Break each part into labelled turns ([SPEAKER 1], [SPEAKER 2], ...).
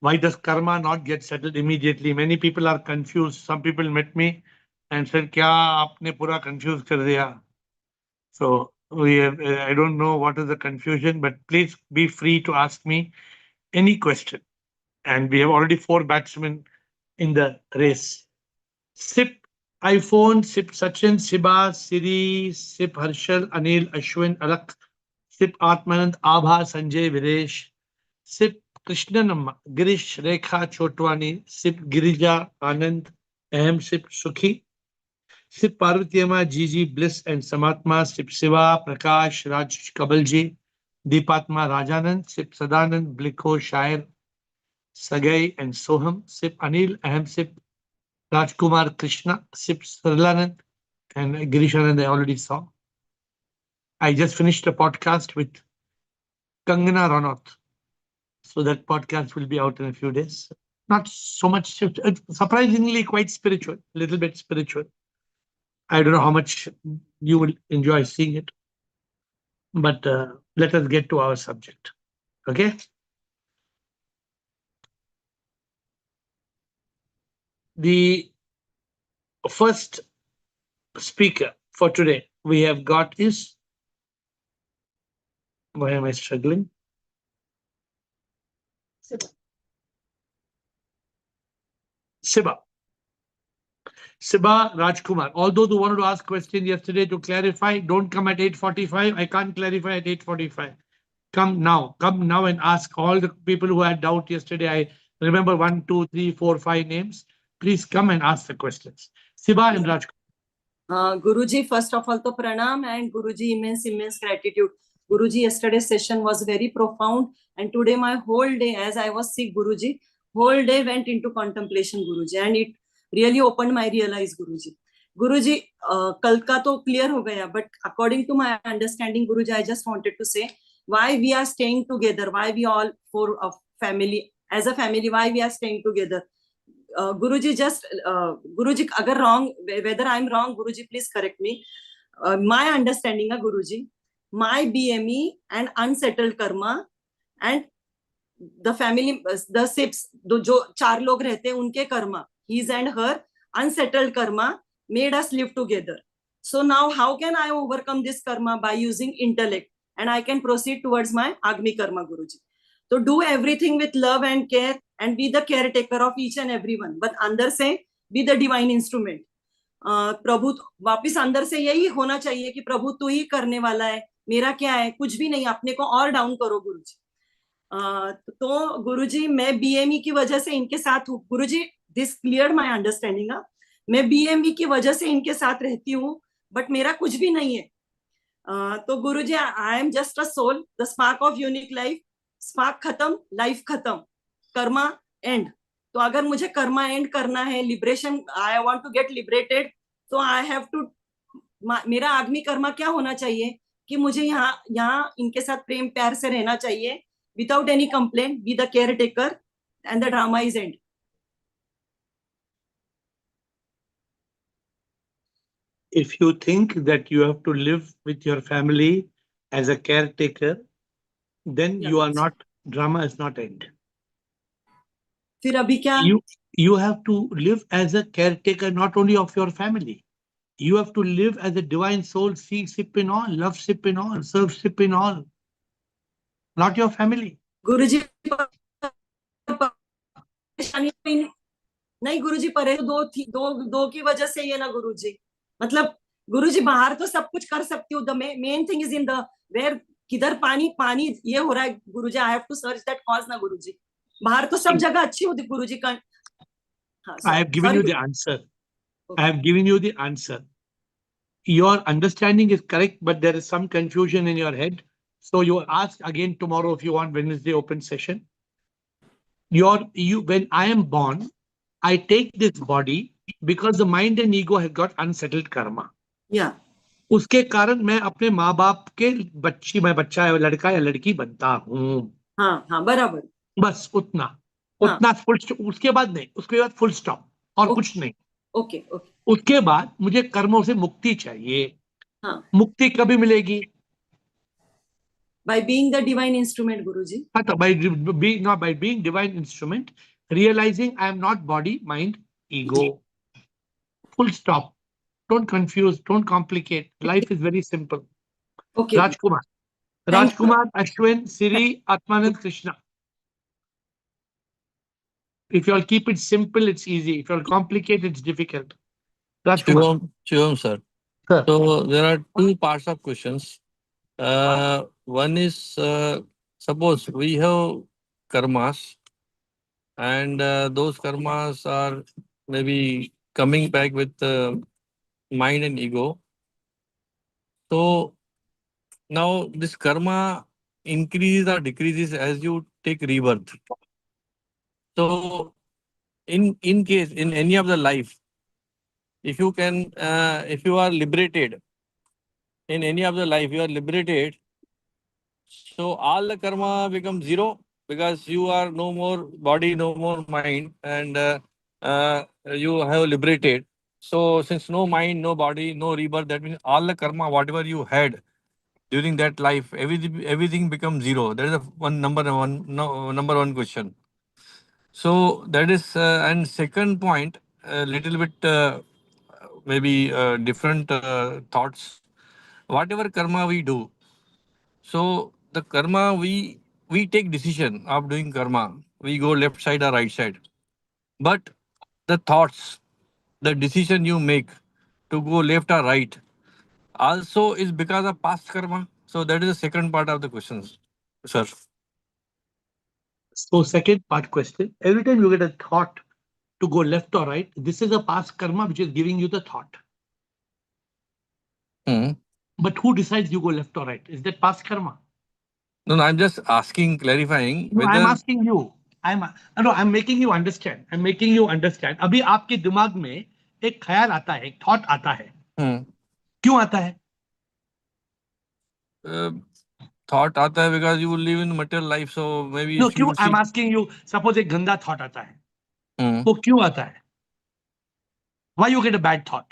[SPEAKER 1] Why does karma not get settled immediately? Many people are confused. Some people met me and said, "Kya aapne pura confuse kar diya?" So I don't know what is the confusion, but please be free to ask me any question. And we have already 4 batsmen in the race. Sip iPhone, Sip Sachin, Siba, Siri, Sip Harshal, Anil, Ashwin, Alak, Sip Atmanand, Abha, Sanjay, Videsh, Sip Krishnanamma, Girish, Rekha, Chotwani, Sip Girija, Anand, Ahem, Sip Sukhi, Sip Parvatiyama, Gigi, Bliss and Samatma, Sip Siva, Prakash, Raj Kabalji, Deepatma, Rajanand, Sip Sadanand, Blikho, Shair, Sagai and Soham, Sip Anil, Ahem, Sip Rajkumar Krishna, Sip Srilanand, and Girishanand I already saw. I just finished a podcast with Kangana Ranaut. So that podcast will be out in a few days. Not so much, surprisingly quite spiritual, a little bit spiritual. I don't know how much you will enjoy seeing it, but let us get to our subject. Okay. The first speaker for today we have got is, why am I struggling? Siba. Siba Rajkumar. All those who wanted to ask questions yesterday to clarify, don't come at 8:45. I can't clarify at 8:45. Come now. Come now and ask all the people who had doubt yesterday. I remember 1, 2, 3, 4, 5 names. Please come and ask the questions. Siba and Rajkumar.
[SPEAKER 2] Guruji, first of all, to pranam, and Guruji, immense gratitude. Guruji, yesterday's session was very profound, and today my whole day, as I was sick, Guruji, whole day went into contemplation, Guruji, and it really opened my realize, Guruji. Guruji, kal ka to clear ho gaya, but according to my understanding, Guruji, I just wanted to say why we are staying together, why we all for a family, as a family, why we are staying together. Guruji, just Guruji, agar wrong, whether I'm wrong, Guruji, please correct me. My understanding, Guruji, my BME and unsettled karma and the family, the sips, जो 4 लोग रहते हैं उनके karma, his and her unsettled karma made us live together. So now how can I overcome this karma? By using intellect, and I can proceed towards my Agni karma, Guruji. So do everything with love and care and be the caretaker of each and everyone. But अंदर से be the divine instrument. प्रभु वापिस अंदर से यही होना चाहिए कि प्रभु तू ही करने वाला है, मेरा क्या है, कुछ भी नहीं, अपने को और डाउन करो गुरुजी. तो गुरुजी मैं BME की वजह से इनके साथ हूँ. गुरुजी, दिस क्लियर माय अंडरस्टैंडिंग. मैं BME की वजह से इनके साथ रहती हूँ, बट मेरा कुछ भी नहीं है. तो Guruji, I am just a soul, the spark of unique life. Spark खत्म, लाइफ खत्म, कर्मा एंड. तो अगर मुझे कर्मा एंड करना है, liberation, I want to get liberated, तो आई हैव टू, मेरा आगमी कर्मा क्या होना चाहिए कि मुझे यहाँ इनके साथ प्रेम प्यार से रहना चाहिए, without any complaint, be the care taker, and the drama is and.
[SPEAKER 1] If you think that you have to live with your family as a caretaker, then you are not, drama is not end.
[SPEAKER 2] फिर अभी क्या?
[SPEAKER 1] You have to live as a caretaker not only of your family. You have to live as a divine soul, see sip in all, love sip in all, serve sip in all. Not your family.
[SPEAKER 2] गुरुजी नहीं, गुरुजी परे दो की वजह से ये ना गुरुजी, मतलब गुरुजी बाहर तो सब कुछ कर सकती हूँ. The main thing is in the where, किधर पानी ये हो रहा है Guruji. I have to search that cause ना गुरुजी. बाहर तो सब जगह अच्छी होती गुरुजी का.
[SPEAKER 1] I have given you the answer. Okay. I have given you the answer. Your understanding is correct, but there is some confusion in your head. So you ask again tomorrow if you want Wednesday open session. When I am born, I take this body because the mind and ego have got unsettled karma.
[SPEAKER 2] Yeah.
[SPEAKER 1] उसके कारण मैं अपने माँ बाप के मैं बच्चा या लड़का या लड़की बनता हूँ.
[SPEAKER 2] हाँ बराबर.
[SPEAKER 1] बस उतना फुल. उसके बाद नहीं, उसके बाद फुल स्टॉप और कुछ नहीं.
[SPEAKER 2] ओके.
[SPEAKER 1] उसके बाद मुझे कर्मों से मुक्ति चाहिए.
[SPEAKER 2] हाँ.
[SPEAKER 1] मुक्ति कभी मिलेगी?
[SPEAKER 2] By being the divine instrument, Guruji.
[SPEAKER 1] By being divine instrument, realizing I am not body, mind, ego. Full stop. Don't confuse, don't complicate. Life is very simple.
[SPEAKER 2] Okay.
[SPEAKER 1] Rajkumar.
[SPEAKER 2] Thank you.
[SPEAKER 1] Rajkumar, Ashwin, Siri, Atmanand, Krishna. If you all keep it simple, it's easy. If you all complicate, it's difficult. Rajkumar.
[SPEAKER 3] Shivam, sir.
[SPEAKER 1] Sir.
[SPEAKER 3] So there are two parts of questions. One is suppose we have karmas, and those karmas are maybe coming back with mind and ego. So now this karma increases or decreases as you take rebirth. So in case in any of the life, if you can, if you are liberated in any of the life, you are liberated. So all the karma becomes zero because you are no more body, no more mind, and you have liberated. So since no mind, no body, no rebirth, that means all the karma, whatever you had during that life, everything becomes zero. That is the one, no, number one question. So that is, and second point, a little bit maybe different thoughts. Whatever karma we do, so the karma we take decision of doing karma. We go left side or right side. But the thoughts, the decision you make to go left or right, also is because of past karma. So that is the second part of the questions, sir.
[SPEAKER 1] So second part question. Every time you get a thought to go left or right, this is a past karma which is giving you the thought.
[SPEAKER 3] Hmm.
[SPEAKER 1] But who decides you go left or right? Is that past karma?
[SPEAKER 3] No, I'm just asking, clarifying
[SPEAKER 1] No, I'm
[SPEAKER 3] whether.
[SPEAKER 1] asking you. I'm making you understand. I'm making you understand. अभी आपके दिमाग में एक ख्याल आता है, एक thought आता है. क्यों आता है?
[SPEAKER 3] Thought आता है because you live in material life, so maybe
[SPEAKER 1] No,
[SPEAKER 3] if you
[SPEAKER 1] क्यों?
[SPEAKER 3] see.
[SPEAKER 1] I'm asking you. Suppose एक गंदा थॉट आता है.
[SPEAKER 3] Hmm.
[SPEAKER 1] वो क्यों आता है? Why you get a bad thought?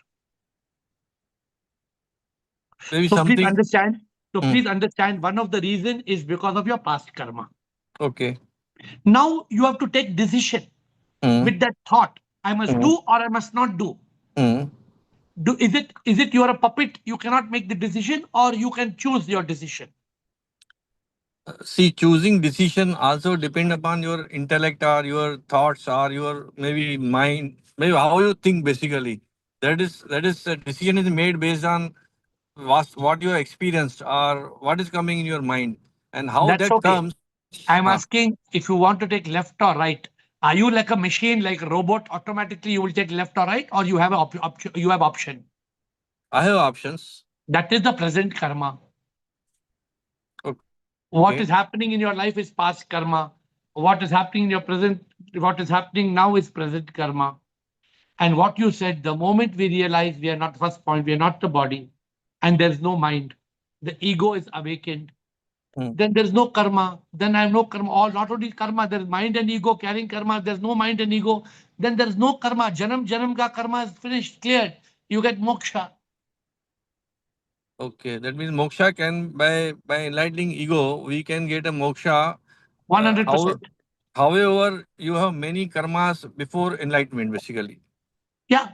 [SPEAKER 3] Maybe
[SPEAKER 1] So please
[SPEAKER 3] something.
[SPEAKER 1] understand. So
[SPEAKER 3] Hmm.
[SPEAKER 1] please understand. One of the reason is because of your past karma.
[SPEAKER 3] Okay.
[SPEAKER 1] Now you have to take decision
[SPEAKER 3] Hmm.
[SPEAKER 1] with that thought. I must do or I must not do.
[SPEAKER 3] Hmm.
[SPEAKER 1] Is it you're a puppet? You cannot make the decision, or you can choose your decision.
[SPEAKER 3] See, choosing decision also depend upon your intellect or your thoughts or your maybe mind, maybe how you think basically. That is a decision is made based on what you experienced or what is coming in your mind and how
[SPEAKER 1] That's
[SPEAKER 3] that
[SPEAKER 1] okay.
[SPEAKER 3] comes.
[SPEAKER 1] I'm asking if you want to take left or right. Are you like a machine, like a robot? Automatically, you will take left or right, or you have you have option.
[SPEAKER 3] I have options.
[SPEAKER 1] That is the present karma.
[SPEAKER 3] Okay.
[SPEAKER 1] What is happening in your life is past karma. What is happening in your present, what is happening now is present karma. And what you said, the moment we realize we are not, first point, we are not the body, and there's no mind, the ego is awakened, then there's no karma. Then I have no karma. All not only karma, there's mind and ego carrying karma. There's no mind and ego. Then there's no karma. Janam ka karma is finished, cleared. You get moksha.
[SPEAKER 3] Okay, that means moksha can by enlightening ego we can get a moksha.
[SPEAKER 1] 100%.
[SPEAKER 3] However, you have many karmas before enlightenment basically.
[SPEAKER 1] Yeah.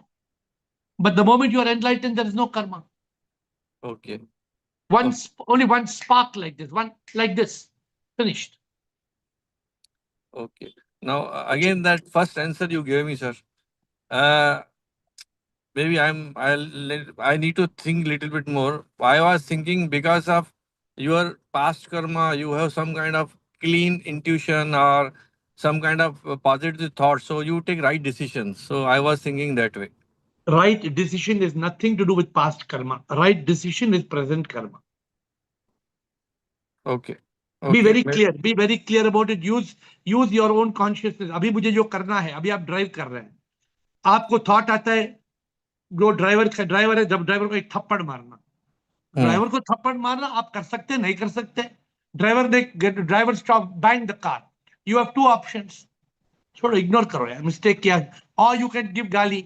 [SPEAKER 1] But the moment you are enlightened, there is no karma.
[SPEAKER 3] Okay.
[SPEAKER 1] Only one spark like this, one like this, finished.
[SPEAKER 3] Okay. Now again that first answer you gave me, sir. Uh, maybe I need to think little bit more. I was thinking because of your past karma, you have some kind of clean intuition or some kind of positive thought, so you take right decisions. So I was thinking that way.
[SPEAKER 1] Right decision is nothing to do with past karma. Right decision is present karma.
[SPEAKER 3] Okay.
[SPEAKER 1] Be
[SPEAKER 3] Okay.
[SPEAKER 1] very clear. Be very clear about it. Use your own consciousness. अभी मुझे जो करना है, अभी आप drive कर रहे हैं, आपको थॉट आता है, जो ड्राइवर है, जब ड्राइवर को एक थप्पड़ मारना, ड्राइवर को थप्पड़ मारना आप कर सकते नहीं कर सकते. Driver stop bang the car. You have two options. छोड़ो, इग्नोर करो यार, मिस्टेक किया. और यू कैन गिव गाली.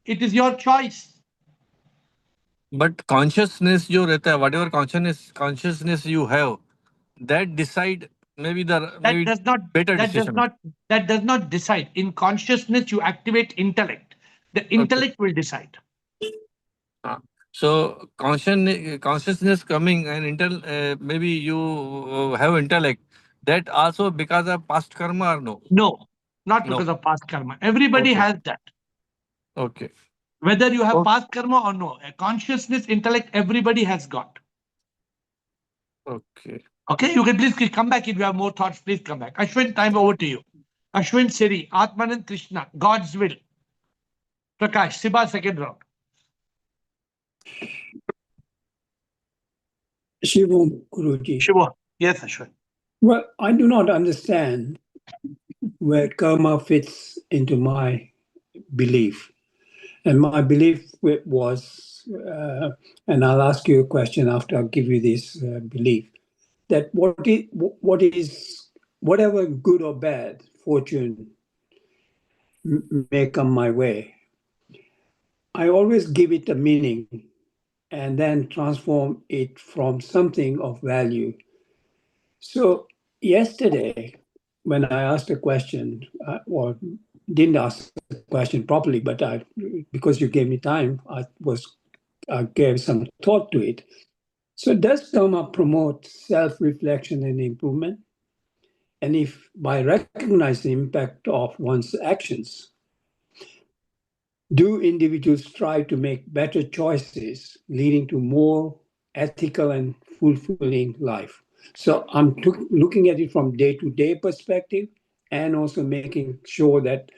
[SPEAKER 1] It is your choice.
[SPEAKER 3] But consciousness जो रहता है, whatever consciousness you have, that decide maybe the
[SPEAKER 1] That
[SPEAKER 3] maybe
[SPEAKER 1] does not,
[SPEAKER 3] better
[SPEAKER 1] that does
[SPEAKER 3] decision.
[SPEAKER 1] not, that does not decide. In consciousness, you activate intellect. The intellect will decide.
[SPEAKER 3] So consciousness coming and maybe you have intellect. That also because of past karma or no?
[SPEAKER 1] No, not
[SPEAKER 3] No.
[SPEAKER 1] because of past karma. Everybody
[SPEAKER 3] Okay.
[SPEAKER 1] has that.
[SPEAKER 3] Okay.
[SPEAKER 1] Whether you have
[SPEAKER 3] Okay.
[SPEAKER 1] past karma or no, a consciousness, intellect, everybody has got.
[SPEAKER 3] Okay.
[SPEAKER 1] Okay, you can please come back if you have more thoughts. Please come back. Ashwin, time over to you. Ashwin Siri, Atmanand Krishna, God's will. Prakash, Siba, second round.
[SPEAKER 4] Shivam Guruji.
[SPEAKER 1] Shiva. Yes, Ashwin.
[SPEAKER 4] Well, I do not understand where karma fits into my belief. And my belief was, and I'll ask you a question after I give you this belief, that what is whatever good or bad fortune may come my way, I always give it a meaning and then transform it from something of value. So yesterday, when I asked a question, or didn't ask the question properly, but because you gave me time, I gave some thought to it. So does karma promote self-reflection and improvement? And if by recognizing the impact of one's actions, do individuals strive to make better choices, leading to more ethical and fulfilling life? So I'm looking at it from day-to-day perspective and also making sure that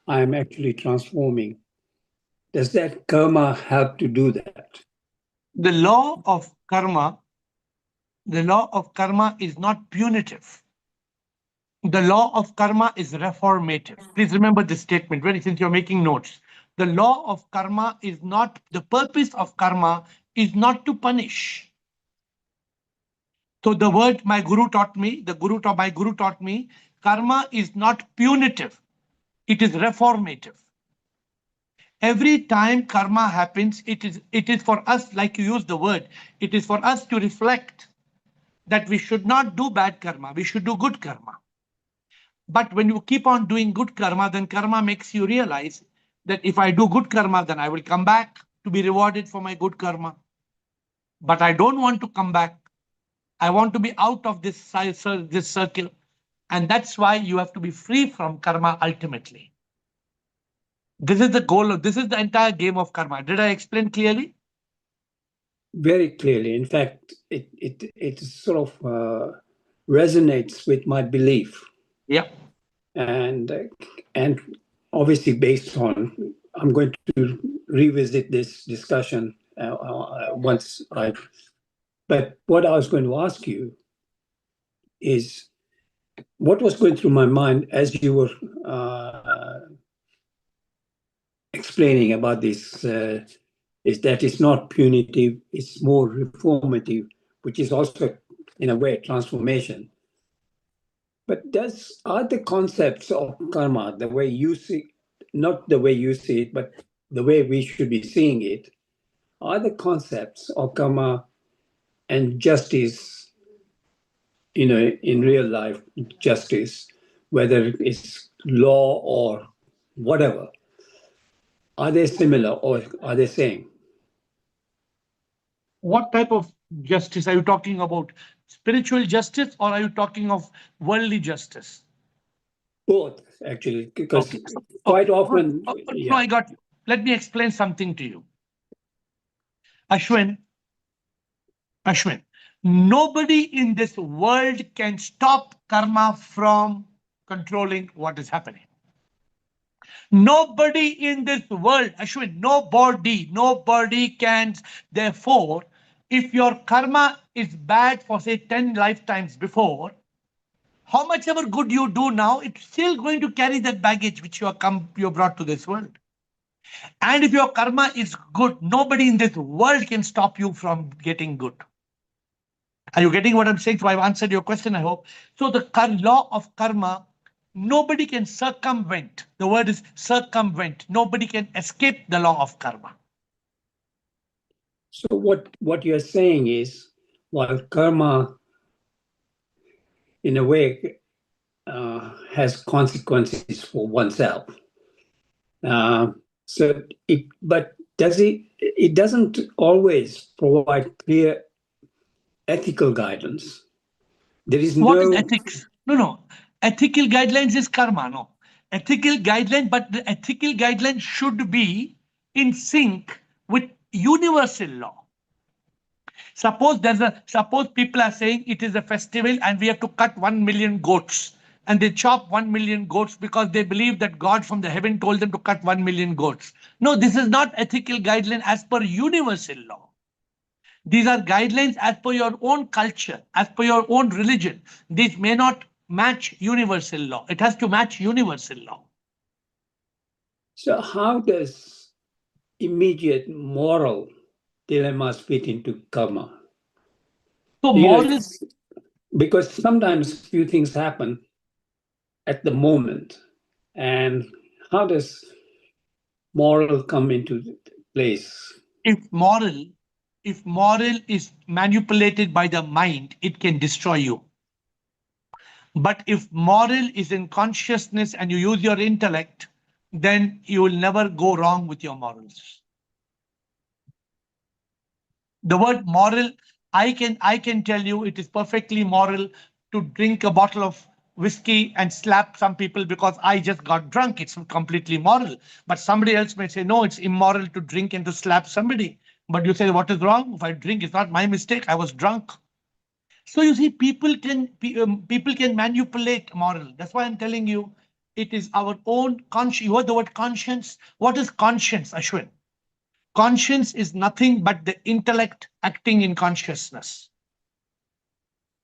[SPEAKER 4] I'm actually transforming. Does that karma help to do that?
[SPEAKER 1] The law of karma is not punitive. The law of karma is reformative. Please remember this statement since you're making notes. The law of karma is not, the purpose of karma is not to punish. So the word my guru taught me, my guru taught me, karma is not punitive. It is reformative. Every time karma happens, it is for us, like you use the word, it is for us to reflect that we should not do bad karma, we should do good karma. But when you keep on doing good karma, then karma makes you realize that if I do good karma, then I will come back to be rewarded for my good karma. But I don't want to come back. I want to be out of this circle. And that's why you have to be free from karma ultimately. This is the goal this is the entire game of karma. Did I explain clearly?
[SPEAKER 4] Very clearly. In fact, it sort of resonates with my belief.
[SPEAKER 1] Yeah.
[SPEAKER 4] And obviously based on, I'm going to revisit this discussion once but what I was going to ask you is what was going through my mind as you were explaining about this is that it's not punitive, it's more reformative, which is also in a way transformation. But are the concepts of karma, the way you see, not the way you see it, but the way we should be seeing it, are the concepts of karma and justice, in real life, justice, whether it's law or whatever, are they similar or are they same?
[SPEAKER 1] What type of justice are you talking about? Spiritual justice, or are you talking of worldly justice?
[SPEAKER 4] Both, actually, because
[SPEAKER 1] Okay.
[SPEAKER 4] quite often,
[SPEAKER 1] No, I got you. Let me explain something to you. Ashwin, nobody in this world can stop karma from controlling what is happening. Nobody in this world, Ashwin, nobody can. Therefore, if your karma is bad for say 10 lifetimes before, how much ever good you do now, it's still going to carry that baggage which you brought to this world. And if your karma is good, nobody in this world can stop you from getting good. Are you getting what I'm saying? So I've answered your question, I hope. So the law of karma, nobody can circumvent. The word is circumvent. Nobody can escape the law of karma.
[SPEAKER 4] So what you're saying is, while karma in a way, has consequences for oneself. But it doesn't always provide clear ethical guidance. There is
[SPEAKER 1] What is
[SPEAKER 4] no.
[SPEAKER 1] ethics? No. Ethical guidelines is karma, no. Ethical guideline, but the ethical guideline should be in sync with universal law. Suppose people are saying it is a festival and we have to cut 1 million goats, and they chop 1 million goats because they believe that God from the heaven told them to cut 1 million goats. No, this is not ethical guideline as per universal law. These are guidelines as per your own culture, as per your own religion. These may not match universal law. It has to match universal law.
[SPEAKER 4] So how does immediate moral dilemmas fit into karma?
[SPEAKER 1] So
[SPEAKER 4] You know,
[SPEAKER 1] moral,
[SPEAKER 4] because sometimes few things happen at the moment, and how does moral come into place?
[SPEAKER 1] if moral is manipulated by the mind, it can destroy you. But if moral is in consciousness and you use your intellect, then you will never go wrong with your morals. The word moral, I can tell you it is perfectly moral to drink a bottle of whiskey and slap some people because I just got drunk. It's completely moral. But somebody else may say, no, it's immoral to drink and to slap somebody. But you say, what is wrong? If I drink, it's not my mistake. I was drunk. So you see, people can manipulate moral. That's why I'm telling you, it is our own conscience. You heard the word conscience. What is conscience, Ashwin? Conscience is nothing but the intellect acting in consciousness.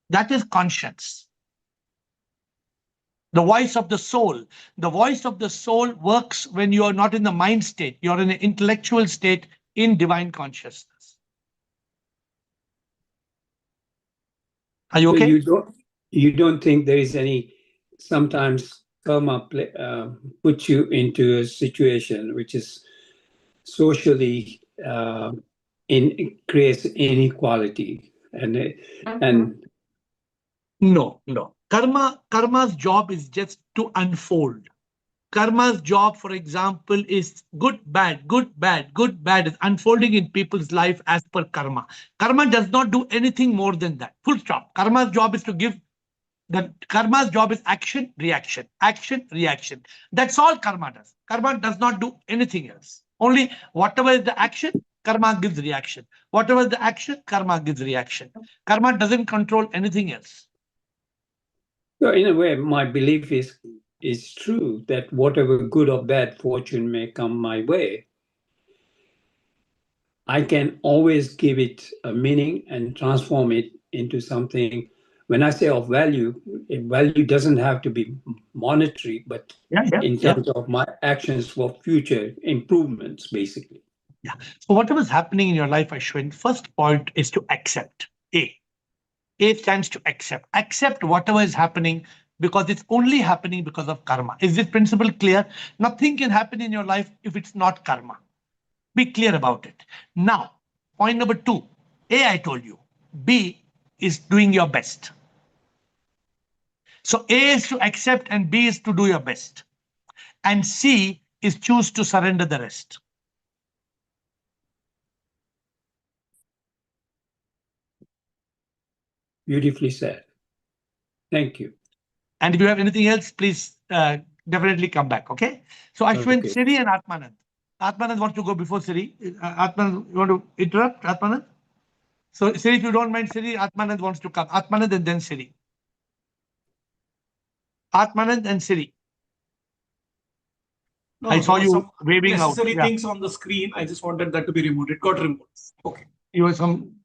[SPEAKER 1] That is conscience. The voice of the soul. The voice of the soul works when you are not in the mind state. You're in an intellectual state in divine consciousness. Are you okay?
[SPEAKER 4] So you don't think there is any, sometimes karma puts you into a situation which is socially creates inequality and
[SPEAKER 1] No. Karma's job is just to unfold. Karma's job, for example, is good, bad, is unfolding in people's life as per karma. Karma does not do anything more than that. Full stop. Karma's job is to give. Karma's job is action, reaction, action, reaction. That's all karma does. Karma does not do anything else. Only whatever is the action, karma gives reaction. Whatever is the action, karma gives reaction. Karma doesn't control anything else.
[SPEAKER 4] so in a way, my belief is true that whatever good or bad fortune may come my way, I can always give it a meaning and transform it into something. When I say of value, value doesn't have to be monetary, but in terms of my actions for future improvements, basically.
[SPEAKER 1] Yeah. So whatever is happening in your life, Ashwin, first point is to accept. A stands to accept. Accept whatever is happening because it's only happening because of karma. Is this principle clear? Nothing can happen in your life if it's not karma. Be clear about it. Now, point number 2. A, I told you. B is doing your best. So A is to accept and B is to do your best. And C is choose to surrender the rest.
[SPEAKER 4] Beautifully said. Thank you.
[SPEAKER 1] And if you have anything else, please definitely come back. Okay. So Ashwin,
[SPEAKER 4] Okay.
[SPEAKER 1] Siri and Atmanand. Atmanand wants to go before Siri. Atmanand, you want to interrupt, Atmanand? So Siri, if you don't mind, Siri, Atmanand wants to come. Atmanand and then Siri. Atmanand and Siri.
[SPEAKER 5] No,
[SPEAKER 1] I saw
[SPEAKER 5] there were
[SPEAKER 1] you
[SPEAKER 5] some
[SPEAKER 1] waving out.
[SPEAKER 5] necessary things on the screen. I just wanted that to be removed. It got removed. Okay.
[SPEAKER 1] There was some.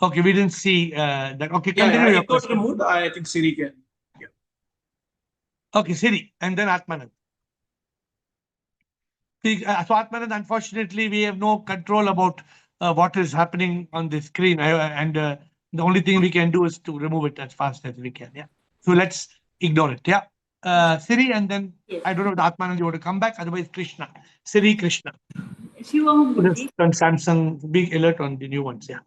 [SPEAKER 1] Okay, we didn't see that. Okay,
[SPEAKER 5] Yeah,
[SPEAKER 1] continue your
[SPEAKER 5] it got
[SPEAKER 1] question.
[SPEAKER 5] removed. I think Siri can. Yeah.
[SPEAKER 1] Okay, Siri, and then Atmanand. See, so Atmanand, unfortunately, we have no control about what is happening on the screen, and the only thing we can do is to remove it as fast as we can. Yeah. So let's ignore it. Yeah. Siri, and then
[SPEAKER 2] Yes.
[SPEAKER 1] I don't know if Atmanand you want to come back. Otherwise, Krishna. Siri, Krishna.
[SPEAKER 2] Shivam
[SPEAKER 1] Just on Samsung, big alert on the new ones. Yeah.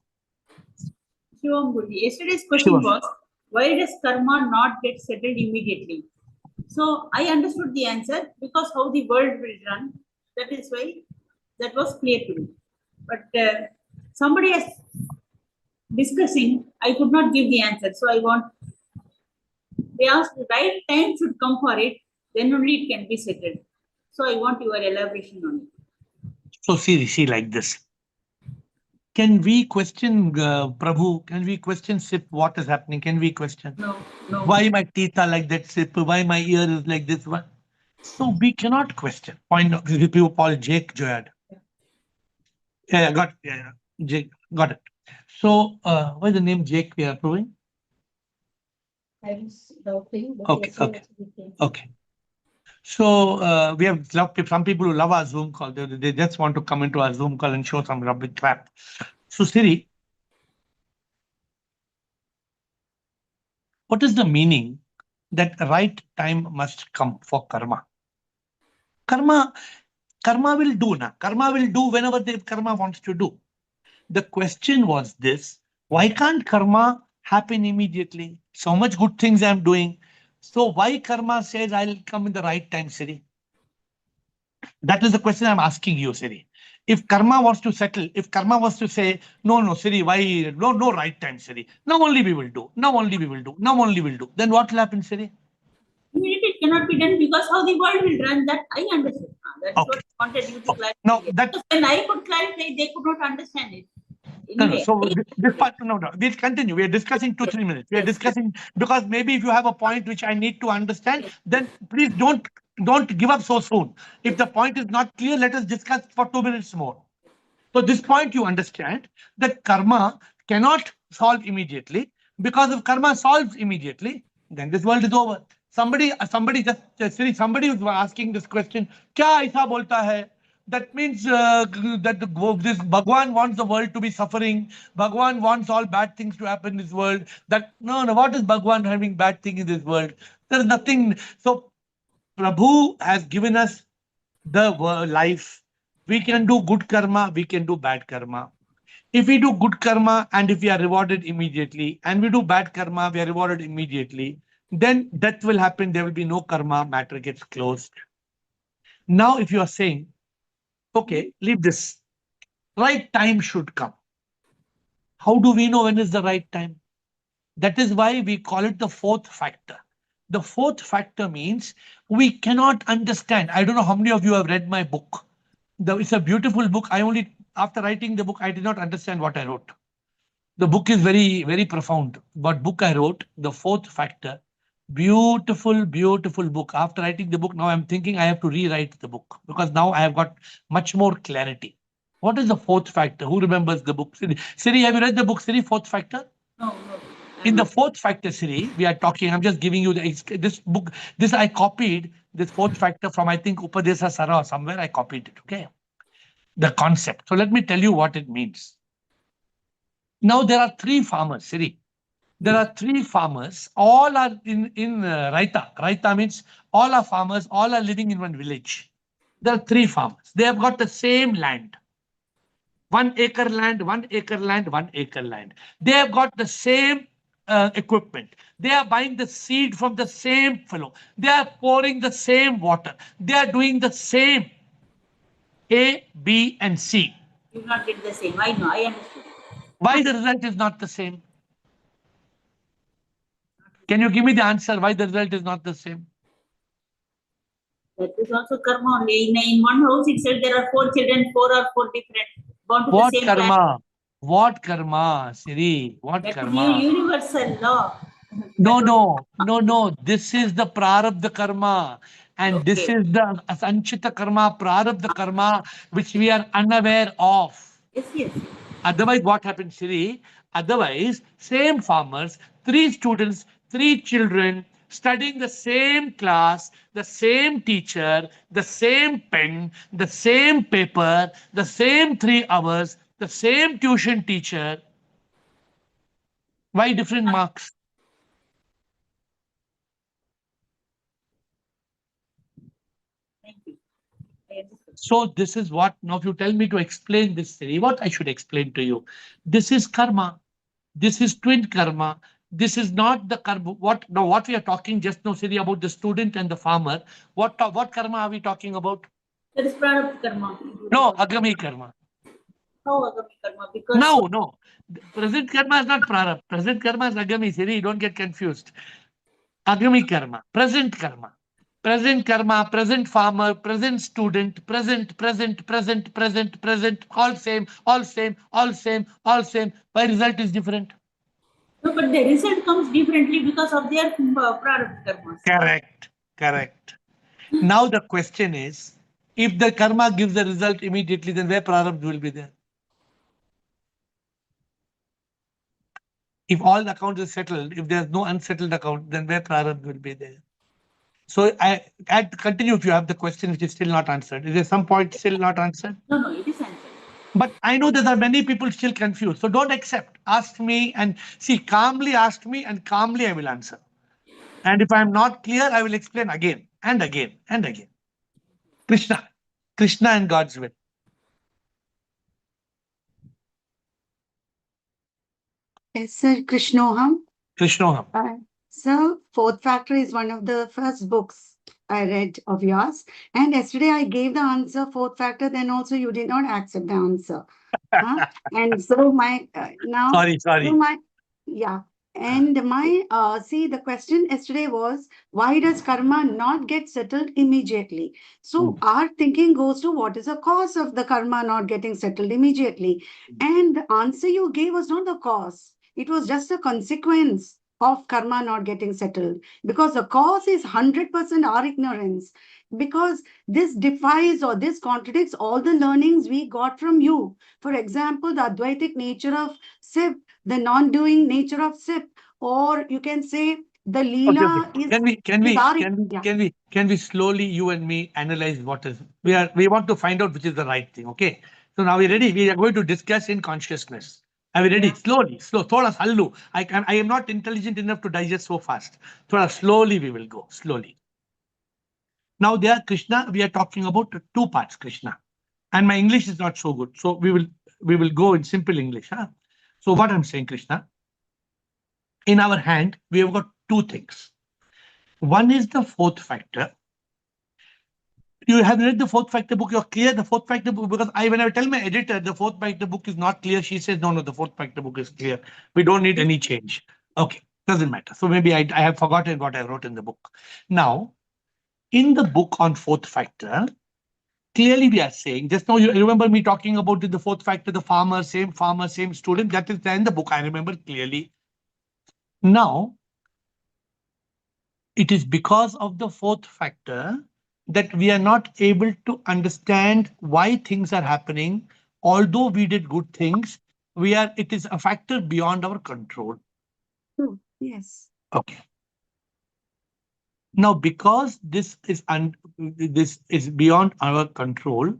[SPEAKER 2] Shivam Guruji. Yesterday's question
[SPEAKER 1] Shivam.
[SPEAKER 2] was,
[SPEAKER 6] Why does karma not get settled immediately? So I understood the answer because how the world will run. That is why that was clear to me. But somebody is discussing, I could not give the answer. So I want, they asked the right time should come for it, then only it can be settled. So I want your elaboration on it.
[SPEAKER 1] So see like this. Can we question Prabhu? Can we question Sip? What is happening? Can we question?
[SPEAKER 6] No, no.
[SPEAKER 1] Why my teeth are like that, Sip? Why my ear is like this one? So we cannot question. Point out, people call Jake Joyad. Yeah, got Jake, got it. So what is the name Jake we are proving?
[SPEAKER 7] I was doubting, but
[SPEAKER 1] Okay,
[SPEAKER 7] yes,
[SPEAKER 1] okay.
[SPEAKER 7] we can.
[SPEAKER 1] Okay. So we have some people who love our Zoom call. They just want to come into our Zoom call and show some rubbish crap. So Siri, what is the meaning that right time must come for karma? Karma will do now. Karma will do whenever the karma wants to do. The question was this: why can't karma happen immediately? So much good things I'm doing. So why karma says I'll come in the right time, Siri? That is the question I'm asking you, Siri. If karma was to settle, if karma was to say, no, Siri, why, no right time, Siri. Now only we will do. Now only we will do. Now only we will do. Then what will happen, Siri?
[SPEAKER 6] Immediately it cannot be done because how the world will run, that I understood. That's
[SPEAKER 1] Okay.
[SPEAKER 6] what I wanted you to clarify.
[SPEAKER 1] Now that
[SPEAKER 6] When I could clarify, they could not understand it.
[SPEAKER 1] no,
[SPEAKER 6] Anyway,
[SPEAKER 1] so this part, no, we'll continue. We are discussing 2-3 minutes. We are discussing because maybe if you have a point which I need to understand, then please don't give up so soon. If the point is not clear, let us discuss for 2 minutes more. So this point you understand that karma cannot solve immediately, because if karma solves immediately, then this world is over. Somebody just somebody was asking this question, kya aisa bolta hai? That means this Bhagwan wants the world to be suffering. Bhagwan wants all bad things to happen in this world. That no, what is Bhagwan having bad thing in this world? There is nothing. So Prabhu has given us the life. We can do good karma, we can do bad karma. If we do good karma and if we are rewarded immediately, and we do bad karma, we are rewarded immediately, then death will happen. There will be no karma, matter gets closed. Now, if you are saying, okay, leave this, right time should come. How do we know when is the right time? That is why we call it the fourth factor. The fourth factor means we cannot understand. I don't know how many of you have read my book. It's a beautiful book. After writing the book, I did not understand what I wrote. The book is very, very profound. But book I wrote, The Fourth Factor, beautiful, beautiful book. After writing the book, now I'm thinking I have to rewrite the book because now I have got much more clarity. What is the fourth factor? Who remembers the book? Siri, have you read the book, Siri, Fourth Factor?
[SPEAKER 6] no.
[SPEAKER 1] In the fourth factor, Siri, we are talking, I'm just giving you this book. This I copied, this fourth factor from, I think, Upadesa Sara or somewhere I copied it, okay? The concept. So let me tell you what it means. Now there are 3 farmers, Siri. There are 3 farmers, all are in Raita. Raita means all are farmers, all are living in one village. There are 3 farmers. They have got the same land. 1 acre land, 1 acre land, 1 acre land. They have got the same equipment. They are buying the seed from the same fellow. They are pouring the same water. They are doing the same A, B, and C.
[SPEAKER 6] You not get the same. I know, I understood.
[SPEAKER 1] Why the result is not the same? Can you give me the answer why the result is not the same?
[SPEAKER 6] That is also karma only. In one house itself, there are 4 children, 4 are 4 different. Born to
[SPEAKER 1] What
[SPEAKER 6] the same
[SPEAKER 1] karma?
[SPEAKER 6] planet.
[SPEAKER 1] What karma, Siri? What
[SPEAKER 6] That is
[SPEAKER 1] karma?
[SPEAKER 6] universal law.
[SPEAKER 1] No. This is the prarabdha karma. And this
[SPEAKER 6] Okay.
[SPEAKER 1] is the sanchita karma, prarabdha karma, which we are unaware of.
[SPEAKER 6] Yes.
[SPEAKER 1] Otherwise, what happens, Siri? Otherwise, same farmers, 3 students, 3 children, studying the same class, the same teacher, the same pen, the same paper, the same 3 hours, the same tuition teacher. Why different marks?
[SPEAKER 6] Thank you. I understood.
[SPEAKER 1] So this is what, now if you tell me to explain this, Siri, what I should explain to you? This is karma. This is twin karma. this is not the karma. What we are talking just now, Siri, about the student and the farmer. What karma are we talking about?
[SPEAKER 6] That is prarabdha karma.
[SPEAKER 1] No, agami karma.
[SPEAKER 6] How agami karma? Because
[SPEAKER 1] No. The present karma is not prarabdha. Present karma is agami, Siri. Don't get confused. Agami karma, present karma. Present karma, present farmer, present student, present, all same, all same, all same, all same. Why result is different?
[SPEAKER 6] no, but the result comes differently because of their prarabdha karmas.
[SPEAKER 1] Correct. Now the question is, if the karma gives the result immediately, then where prarabdha will be there? If all the account is settled, if there's no unsettled account, then where prarabdha will be there? So I continue if you have the question which is still not answered. Is there some point still not answered?
[SPEAKER 6] No, it is answered.
[SPEAKER 1] But I know that there are many people still confused. So don't accept. Ask me and see, calmly ask me and calmly I will answer. And if I'm not clear, I will explain again and again and again. Krishna and God's will.
[SPEAKER 8] Yes, sir. Krishnoham.
[SPEAKER 1] Krishnoham.
[SPEAKER 8] Sir, Fourth Factor is one of the first books I read of yours. And yesterday I gave the answer, Fourth Factor, then also you did not accept the answer. Huh? And so my, now,
[SPEAKER 1] Sorry.
[SPEAKER 8] so my, yeah. And my, see, the question yesterday was, why does karma not get settled immediately? So our thinking goes to what is the cause of the karma not getting settled immediately? And the answer you gave was not the cause. It was just a consequence of karma not getting settled, because the cause is 100% our ignorance, because this defies or this contradicts all the learnings we got from you. For example, the Advaitic nature of SIP, the non-doing nature of SIP, or you can say the Leela is.
[SPEAKER 1] Can we slowly, you and me, analyze what is we want to find out which is the right thing. Okay. So now we're ready. We are going to discuss in consciousness. Are we ready?
[SPEAKER 8] Yeah.
[SPEAKER 1] Slow. Thoda hallu. I am not intelligent enough to digest so fast. Thoda slowly we will go. Slowly. Now there, Krishna, we are talking about two parts, Krishna. And my English is not so good. So we will go in simple English. Huh? So what I'm saying, Krishna, in our hand, we have got two things. One is the fourth factor. You have read the fourth factor book. You're clear the fourth factor book, because when I tell my editor the fourth factor book is not clear, she says, no, the fourth factor book is clear. We don't need any change. Okay, doesn't matter. So maybe I have forgotten what I wrote in the book. Now, in the book on fourth factor, clearly we are saying, just now you remember me talking about the fourth factor, the farmer, same student, that is there in the book. I remember clearly. Now, it is because of the fourth factor that we are not able to understand why things are happening. Although we did good things, it is a factor beyond our control.
[SPEAKER 8] Yes.
[SPEAKER 1] Okay. Now, because this is beyond our control,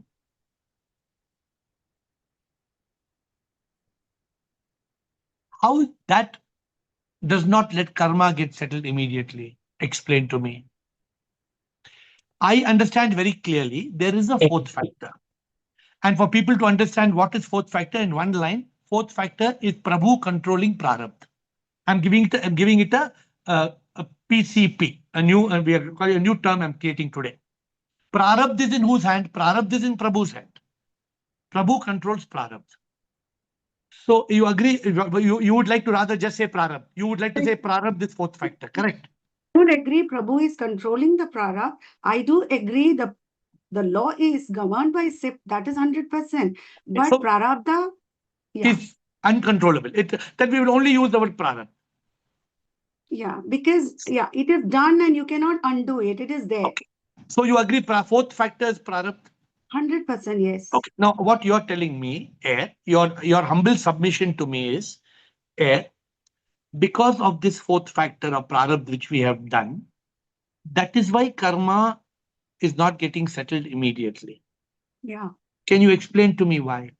[SPEAKER 1] how that does not let karma get settled immediately? Explain to me. I understand very clearly there is a fourth factor. And for people to understand what is fourth factor in one line, fourth factor is Prabhu controlling prarabdha. I'm giving it a PCP, we are calling a new term I'm creating today. Prarabdha is in whose hand? Prarabdha is in Prabhu's hand. Prabhu controls prarabdha. So you agree? You would like to rather just say prarabdha. You would like to say prarabdha is fourth factor, correct?
[SPEAKER 8] I don't agree Prabhu is controlling the prarabdha. I do agree the law is governed by SIP, that is 100%. But
[SPEAKER 1] So
[SPEAKER 8] prarabdha,
[SPEAKER 1] is uncontrollable. That we will only use the word prarabdha.
[SPEAKER 8] Yeah, because it is done and you cannot undo it. It is there.
[SPEAKER 1] Okay. So you agree fourth factor is prarabdha?
[SPEAKER 8] 100%, yes.
[SPEAKER 1] Okay. Now what you're telling me, your humble submission to me is, because of this fourth factor of prarabdha which we have done, that is why karma is not getting settled immediately.
[SPEAKER 8] Yeah.
[SPEAKER 1] Can you explain to me why?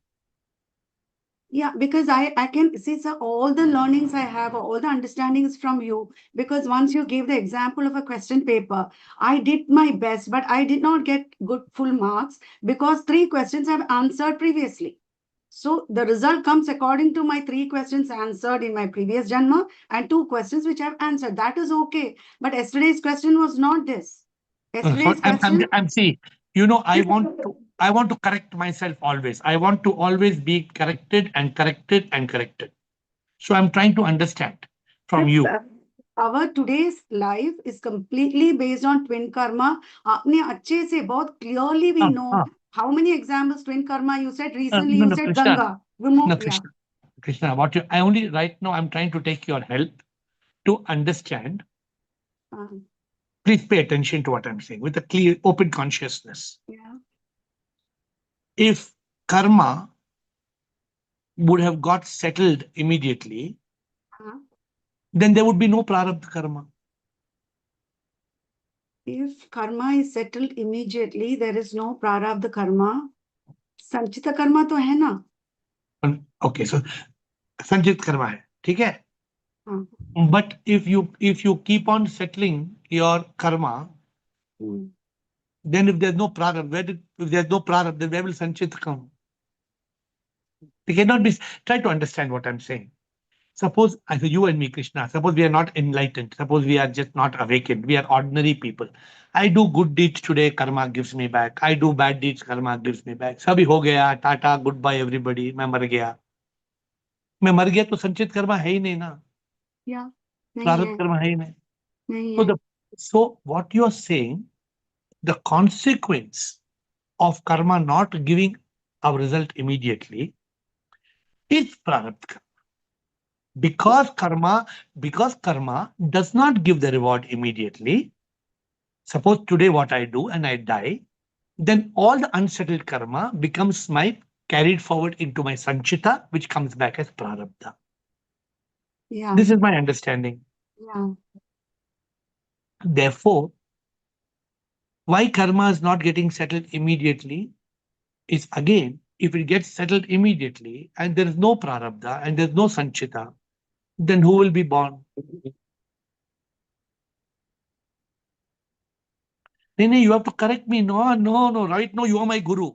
[SPEAKER 8] Yeah, because I can see, sir, all the learnings I have, all the understandings from you, because once you gave the example of a question paper, I did my best, but I did not get good full marks because 3 questions I've answered previously. So the result comes according to my 3 questions answered in my previous Janma and 2 questions which I've answered. That is okay. But yesterday's question was not this. Yesterday's question.
[SPEAKER 1] I'm see, I want to correct myself always. I want to always be corrected and corrected and corrected. So I'm trying to understand from you.
[SPEAKER 8] Our today's life is completely based on twin karma. आपने अच्छे से बहुत clearly we know how many examples twin karma you said recently.
[SPEAKER 1] No,
[SPEAKER 8] You
[SPEAKER 1] no,
[SPEAKER 8] said
[SPEAKER 1] Krishna.
[SPEAKER 8] Ganga.
[SPEAKER 1] No, Krishna, I only right now I'm trying to take your help to understand. Please pay attention to what I'm saying with a clear, open consciousness.
[SPEAKER 8] Yeah.
[SPEAKER 1] If karma would have got settled immediately, then there would be no prarabdha karma.
[SPEAKER 8] If karma is settled immediately, there is no prarabdha karma. Sanchita karma to hai na?
[SPEAKER 1] Okay, so sanchit karma hai, theek hai? But if you keep on settling your karma, then if there's no prarabdha, then where will sanchit come? It cannot be. Try to understand what I'm saying. Suppose you and me, Krishna, suppose we are not enlightened. Suppose we are just not awakened. We are ordinary people. I do good deeds today, karma gives me back. I do bad deeds, karma gives me back. Sabhi ho gaya, tata, goodbye everybody, मैं मर गया. मैं मर गया तो संचित कर्मा है ही नहीं ना.
[SPEAKER 8] Yeah.
[SPEAKER 1] प्रारब्ध कर्मा है ही नहीं.
[SPEAKER 8] नहीं.
[SPEAKER 1] So what you are saying, the consequence of karma not giving our result immediately is prarabdha karma. Because karma does not give the reward immediately. Suppose today what I do and I die, then all the unsettled karma becomes carried forward into my sanchita, which comes back as prarabdha.
[SPEAKER 8] Yeah.
[SPEAKER 1] This is my understanding.
[SPEAKER 8] Yeah.
[SPEAKER 1] Therefore, why karma is not getting settled immediately is, again, if it gets settled immediately and there is no prarabdha and there's no sanchita, then who will be born? No, you have to correct me. No. Right now, you are my guru.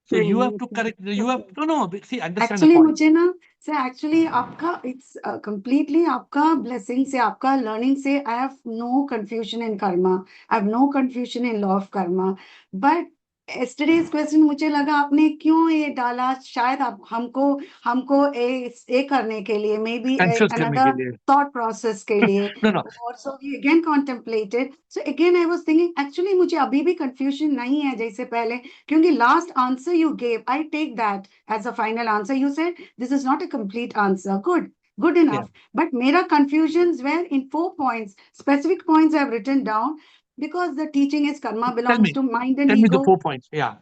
[SPEAKER 1] So you have to correct. You have to know. See, understand.
[SPEAKER 8] Actually, मुझे ना, sir, actually आपका it's completely आपका blessing से, आपका learning से, I have no confusion in karma. I have no confusion in law of karma. But yesterday's question मुझे लगा आपने क्यों ये डाला, शायद आप हमको ए करने के लिए, maybe another thought process के लिए.
[SPEAKER 1] No.
[SPEAKER 8] So we again contemplated. So again I was thinking, actually मुझे अभी भी confusion नहीं है जैसे पहले, क्योंकि last answer you gave, I take that as a final answer. You said this is not a complete answer. Good enough.
[SPEAKER 1] Yeah.
[SPEAKER 8] But mera confusions were in 4 points. Specific points I've written down because the teaching is karma belongs to mind and
[SPEAKER 1] Tell
[SPEAKER 8] ego.
[SPEAKER 1] me the 4 points. Yeah.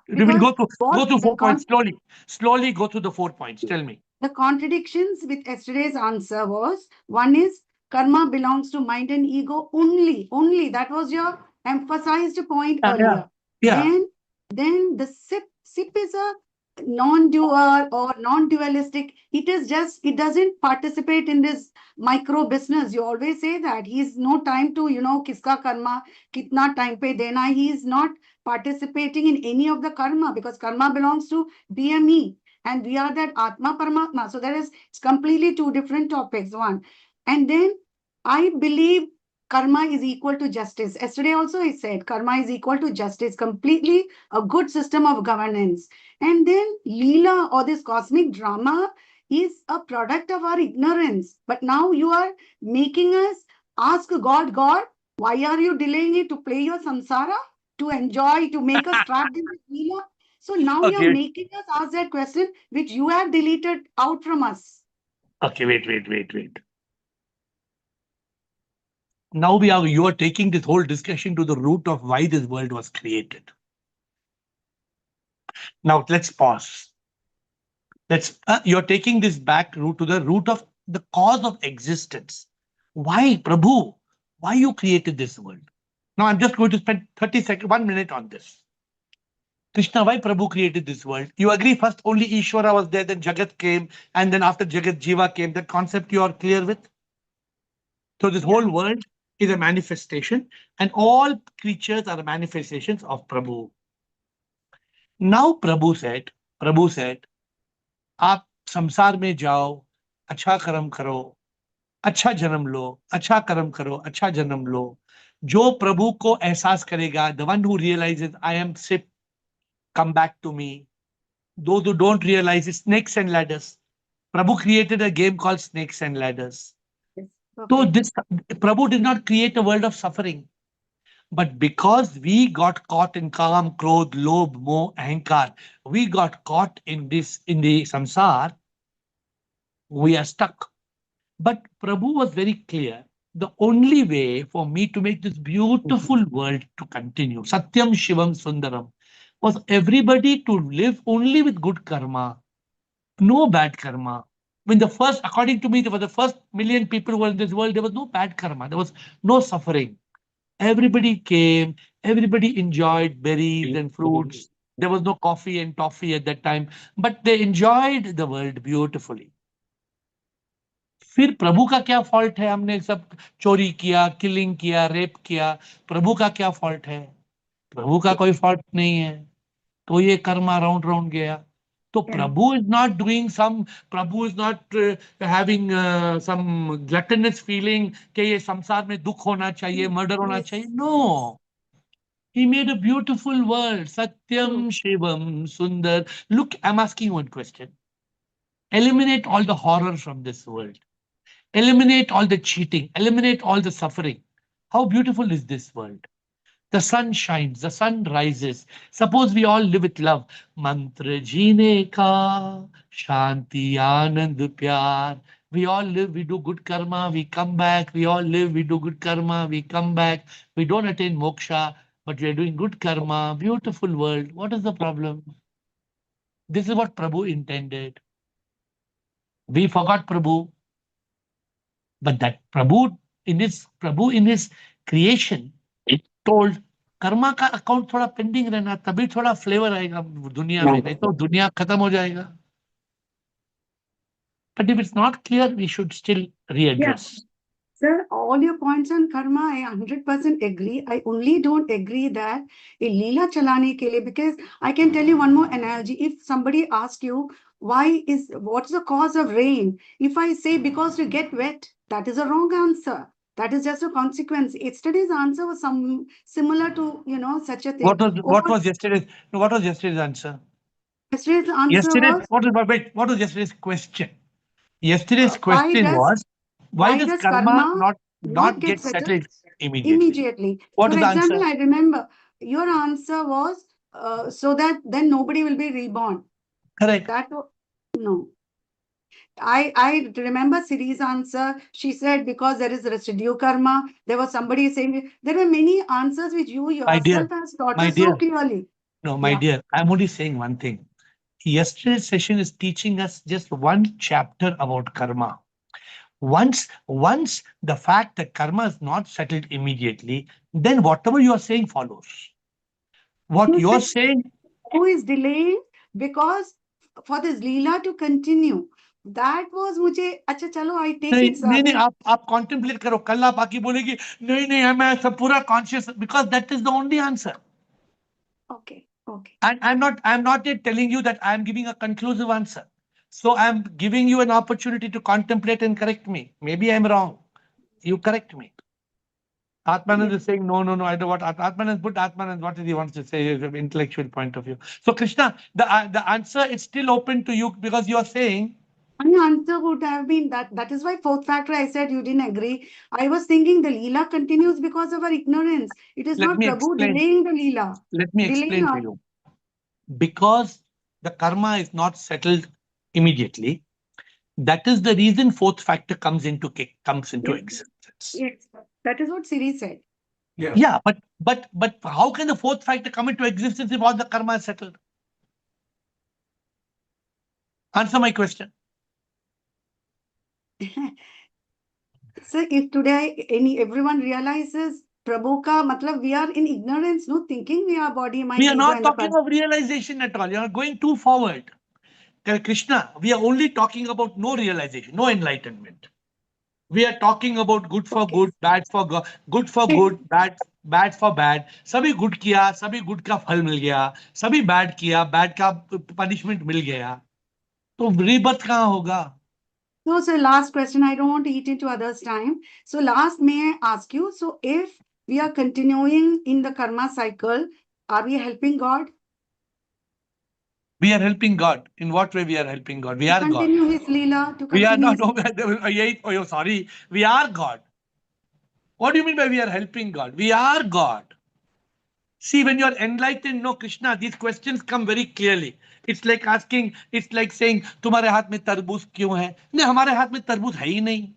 [SPEAKER 1] We will go through 4 points slowly. Slowly go through the 4 points. Tell me.
[SPEAKER 8] The contradictions with yesterday's answer was, one is karma belongs to mind and ego only. That was your emphasized point earlier.
[SPEAKER 1] Yeah.
[SPEAKER 8] Then the SIP is a non-dual or non-dualistic. It doesn't participate in this micro business. You always say that he's no time to, kiska karma, kitna time pe dena. He is not participating in any of the karma because karma belongs to BME. And we are that Atma Paramatma. So it's completely 2 different topics. One. And then I believe karma is equal to justice. Yesterday also I said karma is equal to justice. Completely a good system of governance. And then Leela or this cosmic drama is a product of our ignorance. But now you are making us ask God, why are you delaying it to play your samsara? To enjoy, to make us trapped in this Leela? So now you're making us ask that question which you have deleted out from us.
[SPEAKER 1] Okay, wait. Now you are taking this whole discussion to the root of why this world was created. Now let's pause. You're taking this back route to the root of the cause of existence. Why, Prabhu? Why you created this world? Now I'm just going to spend 30 seconds, 1 minute on this. Krishna, why Prabhu created this world? You agree first only Ishvara was there, then Jagat came, and then after Jagat, Jiva came. That concept you are clear with? So this whole world is a manifestation, and all creatures are manifestations of Prabhu. Now Prabhu said, आप संसार में जाओ, अच्छा कर्म करो, अच्छा जन्म लो, अच्छा कर्म करो, अच्छा जन्म लो. जो प्रभु को एहसास करेगा, the one who realizes I am sick, come back to me. Those who don't realize it's snakes and ladders. Prabhu created a game called snakes and ladders. So
[SPEAKER 8] Okay.
[SPEAKER 1] this Prabhu did not create a world of suffering. But because we got caught in Kam, Krodh, Lobh, Moh, Ahankar, we got caught in the samsar, we are stuck. But Prabhu was very clear. The only way for me to make this beautiful world to continue, Satyam Shivam Sundaram, was everybody to live only with good karma, no bad karma. When according to me, there were the first million people who were in this world, there was no bad karma, there was no suffering. Everybody came, everybody enjoyed berries and fruits. There was no coffee and toffee at that time, but they enjoyed the world beautifully. फिर प्रभु का क्या fault है? हमने सब चोरी किया, killing किया, rape किया, प्रभु का क्या फॉल्ट है? प्रभु का कोई फॉल्ट नहीं है. तो ये कर्मा राउंड राउंड गया. तो Prabhu is not doing some, Prabhu is not having some gluttonous feeling कि ये संसार में दुख होना चाहिए, मर्डर होना चाहिए. No, he made a beautiful world. Satyam Shivam Sundar. Look, I'm asking you one question. Eliminate all the horror from this world. Eliminate all the cheating, eliminate all the suffering. How beautiful is this world? The sun shines, the sun rises. Suppose we all live with love. Mantra jeene ka, shanti anand pyar. We all live, we do good karma, we come back. We all live, we do good karma, we come back. We don't attain moksha, but we are doing good karma. Beautiful world. What is the problem? This is what Prabhu intended. We forgot Prabhu. But that Prabhu in his creation told Karma का account थोड़ा pending रहना, तभी थोड़ा flavour आएगा दुनिया में, नहीं तो दुनिया खत्म हो जाएगा. But if it's not clear, we should still readdress.
[SPEAKER 8] Sir, all your points on karma, I 100% agree. I only don't agree that a leela chalane ke liye, because I can tell you one more analogy. If somebody asks you, what's the cause of rain? If I say because you get wet, that is a wrong answer. That is just a consequence. Yesterday's answer was similar to, such a thing.
[SPEAKER 1] What was yesterday's answer?
[SPEAKER 8] Yesterday's answer was,
[SPEAKER 1] What was yesterday's question? Yesterday's
[SPEAKER 8] why
[SPEAKER 1] question was, why does karma not get settled immediately? What
[SPEAKER 8] For
[SPEAKER 1] is the
[SPEAKER 8] example,
[SPEAKER 1] answer?
[SPEAKER 8] I remember your answer was so that then nobody will be reborn.
[SPEAKER 1] Correct.
[SPEAKER 8] No. I remember Siri's answer. She said because there is residue karma. There was somebody saying there were many answers which you yourself has taught us so clearly.
[SPEAKER 1] No, my dear, I'm only saying one thing. Yesterday's session is teaching us just one chapter about karma. Once the fact that karma is not settled immediately, then whatever you are saying follows. What you are saying,
[SPEAKER 8] who is delaying because for this leela to continue. That was मुझे अच्छा चलो I take it.
[SPEAKER 1] नहीं आप contemplate करो. कल आप आके बोलेगी नहीं हमें सब पूरा conscious, because that is the only answer.
[SPEAKER 8] Okay.
[SPEAKER 1] And I'm not yet telling you that I'm giving a conclusive answer. So I'm giving you an opportunity to contemplate and correct me. Maybe I'm wrong. You correct me. Atmanand is saying, no, I don't want Atmanand. Put Atmanand, what he wants to say from intellectual point of view. So Krishna, the answer is still open to you because you are saying.
[SPEAKER 8] My answer would have been that is why fourth factor I said you didn't agree. I was thinking the Leela continues because of our ignorance. It is not Prabhu delaying the Leela.
[SPEAKER 1] Let me explain to you. Because the karma is not settled immediately, that is the reason fourth factor comes into existence.
[SPEAKER 8] Yes, that is what Siri said.
[SPEAKER 1] Yeah, but how can the fourth factor come into existence if all the karma is settled? Answer my question.
[SPEAKER 8] Sir, if today everyone realizes Prabhu ka matlab we are in ignorance, no thinking we are body, mind,
[SPEAKER 1] we are
[SPEAKER 8] ego,
[SPEAKER 1] not
[SPEAKER 8] and
[SPEAKER 1] talking of realization at all. You are going too forward. Krishna, we are only talking about no realization, no enlightenment. We are talking about good for good, bad for good for good, bad for bad. सभी good किया, सभी good का फल मिल गया, सभी bad किया, bad का punishment मिल गया. तो rebirth कहाँ होगा?
[SPEAKER 8] So last question, I don't want to eat into others' time. So last, may I ask you, so if we are continuing in the karma cycle, are we helping God?
[SPEAKER 1] We are helping God. In what way we are helping God? We are God.
[SPEAKER 8] Continue his Leela, to
[SPEAKER 1] We are
[SPEAKER 8] continue
[SPEAKER 1] not,
[SPEAKER 8] his-
[SPEAKER 1] oh, sorry. We are God. What do you mean by we are helping God? We are God. See, when you're enlightened, no, Krishna, these questions come very clearly. It's like asking, it's like saying, तुम्हारे हाथ में तरबूज क्यों है? नहीं, हमारे हाथ में तरबूज है ही नहीं.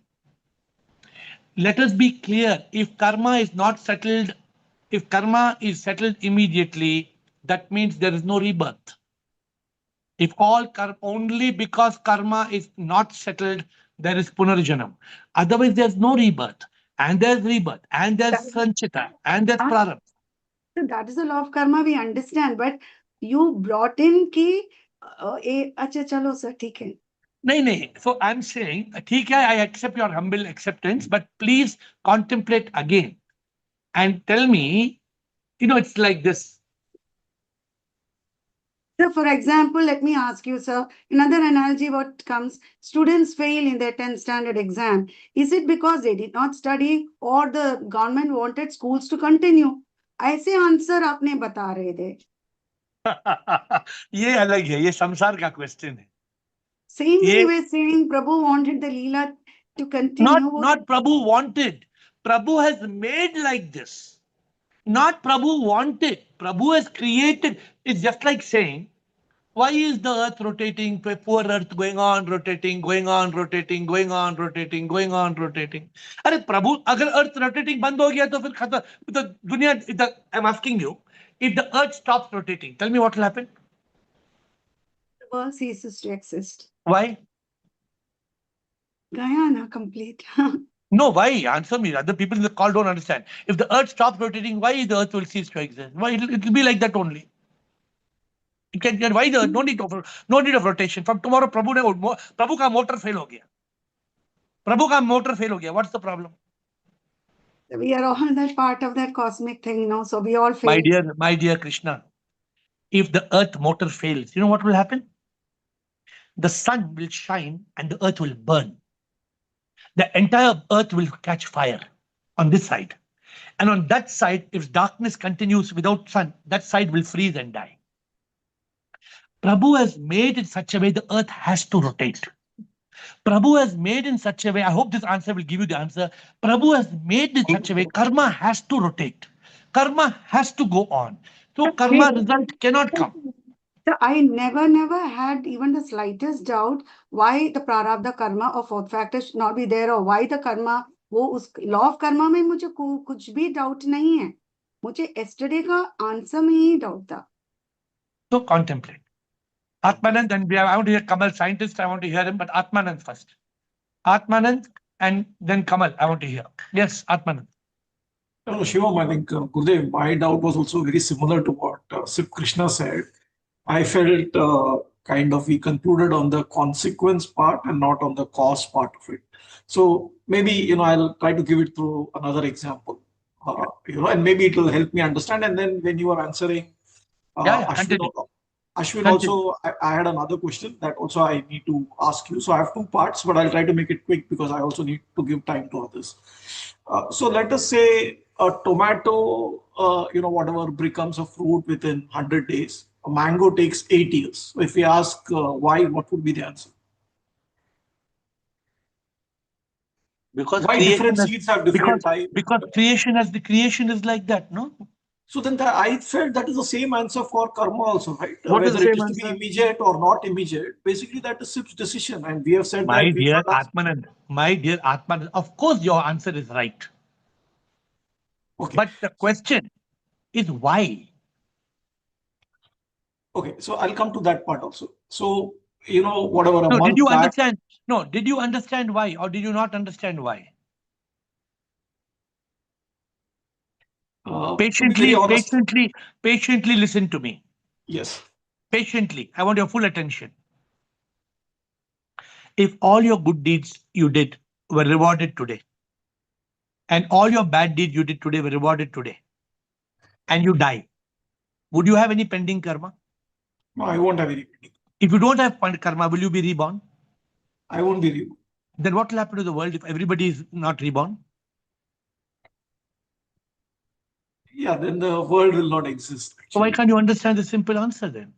[SPEAKER 1] Let us be clear. If karma is not settled, if karma is settled immediately, that means there is no rebirth. If all only because karma is not settled, there is punarjanam. Otherwise, there's no rebirth. And there's rebirth. And there's sanchita. And there's prarabdha.
[SPEAKER 8] So that is the law of karma, we understand. But you brought in ki, acha chalo sir, theek hai.
[SPEAKER 1] No. So I'm saying, theek hai, I accept your humble acceptance, but please contemplate again and tell me, it's like this.
[SPEAKER 8] So for example, let me ask you, sir, another analogy what comes, students fail in their 10th standard exam. Is it because they did not study or the government wanted schools to continue? ऐसे answer आपने बता रहे थे.
[SPEAKER 1] ये अलग है, ये संसार का क्वेश्चन है.
[SPEAKER 8] Same way we're saying Prabhu wanted the Leela to continue.
[SPEAKER 1] Not Prabhu wanted. Prabhu has made like this. Not Prabhu wanted. Prabhu has created. It's just like saying, why is the earth rotating? Poor earth going on rotating, going on rotating, going on rotating, going on rotating. अरे प्रभु, अगर earth rotating बंद हो गया तो फिर खत्म. The दुनिया. I'm asking you, if the earth stops rotating, tell me what will happen.
[SPEAKER 8] The world ceases to exist.
[SPEAKER 1] Why?
[SPEAKER 8] Gayana complete.
[SPEAKER 1] No, why? Answer me. Other people in the call don't understand. If the earth stops rotating, why the earth will cease to exist? Why it'll be like that only. It can get why the earth? No need of rotation. From tomorrow, Prabhu ka motor fail ho gaya. Prabhu ka motor fail ho gaya. What's the problem?
[SPEAKER 8] We are all that part of that cosmic thing, so we all fail.
[SPEAKER 1] My dear Krishna, if the earth motor fails, you know what will happen? The sun will shine and the earth will burn. The entire earth will catch fire on this side. And on that side, if darkness continues without sun, that side will freeze and die. Prabhu has made in such a way the earth has to rotate. Prabhu has made in such a way, I hope this answer will give you the answer. Prabhu has made in such a way, karma has to rotate. Karma has to go on. So karma result cannot come.
[SPEAKER 8] So I never had even the slightest doubt why the prarabdha karma or fourth factor should not be there, or why the karma, वो उस law of karma में मुझे कुछ भी doubt नहीं है. मुझे yesterday का answer में ही doubt था.
[SPEAKER 1] So contemplate. Atmanand, and I want to hear Kamal, scientist, I want to hear him, but Atmanand first. Atmanand and then Kamal, I want to hear. Yes, Atmanand.
[SPEAKER 5] No, Shivam, I think Gurudev, my doubt was also very similar to what Sip Krishna said. I felt kind of we concluded on the consequence part and not on the cause part of it. So maybe, I'll try to give it through another example, and maybe it will help me understand. And then when you are answering, Ashwin also, I had another question that also I need to ask you. So I have two parts, but I'll try to make it quick because I also need to give time to others. So let us say a tomato, whatever becomes a fruit within 100 days. A mango takes 8 years. So if we ask why, what would be the answer?
[SPEAKER 1] Because
[SPEAKER 5] why different seeds have different types?
[SPEAKER 1] Because creation is like that, no?
[SPEAKER 5] So then I felt that is the same answer for karma also, right?
[SPEAKER 1] What is
[SPEAKER 5] Whether
[SPEAKER 1] the
[SPEAKER 5] it
[SPEAKER 1] same
[SPEAKER 5] is to be
[SPEAKER 1] answer?
[SPEAKER 5] immediate or not immediate, basically that is SIP's decision. And we have said
[SPEAKER 1] My
[SPEAKER 5] that.
[SPEAKER 1] dear Atmanand, of course your answer is right.
[SPEAKER 5] Okay.
[SPEAKER 1] But the question is why?
[SPEAKER 5] Okay, so I'll come to that part also. So, whatever a
[SPEAKER 1] No,
[SPEAKER 5] month
[SPEAKER 1] did you
[SPEAKER 5] back.
[SPEAKER 1] understand? No, did you understand why or did you not understand why? Patiently listen to me.
[SPEAKER 5] Yes.
[SPEAKER 1] Patiently, I want your full attention. If all your good deeds you did were rewarded today, and all your bad deeds you did today were rewarded today, and you die, would you have any pending karma?
[SPEAKER 5] No, I won't have any pending.
[SPEAKER 1] If you don't have karma, will you be reborn?
[SPEAKER 5] I won't be reborn.
[SPEAKER 1] Then what will happen to the world if everybody is not reborn?
[SPEAKER 5] Yeah, then the world will not exist.
[SPEAKER 1] So why
[SPEAKER 5] Actually.
[SPEAKER 1] can't you understand the simple answer then?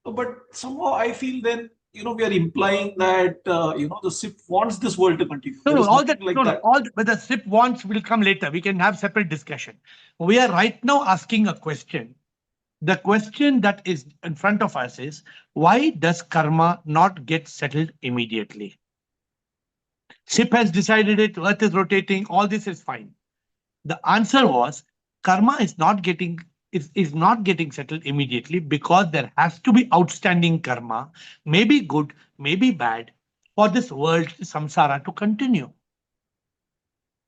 [SPEAKER 5] But somehow I feel then, we are implying that, the SIP wants this world to continue.
[SPEAKER 1] No,
[SPEAKER 5] There
[SPEAKER 1] no,
[SPEAKER 5] is
[SPEAKER 1] all
[SPEAKER 5] nothing
[SPEAKER 1] that,
[SPEAKER 5] like
[SPEAKER 1] no, no,
[SPEAKER 5] that.
[SPEAKER 1] all but the SIP wants will come later. We can have separate discussion. We are right now asking a question. The question that is in front of us is, why does karma not get settled immediately? SIP has decided it, Earth is rotating, all this is fine. The answer was karma is not getting settled immediately because there has to be outstanding karma, maybe good, maybe bad, for this world samsara to continue.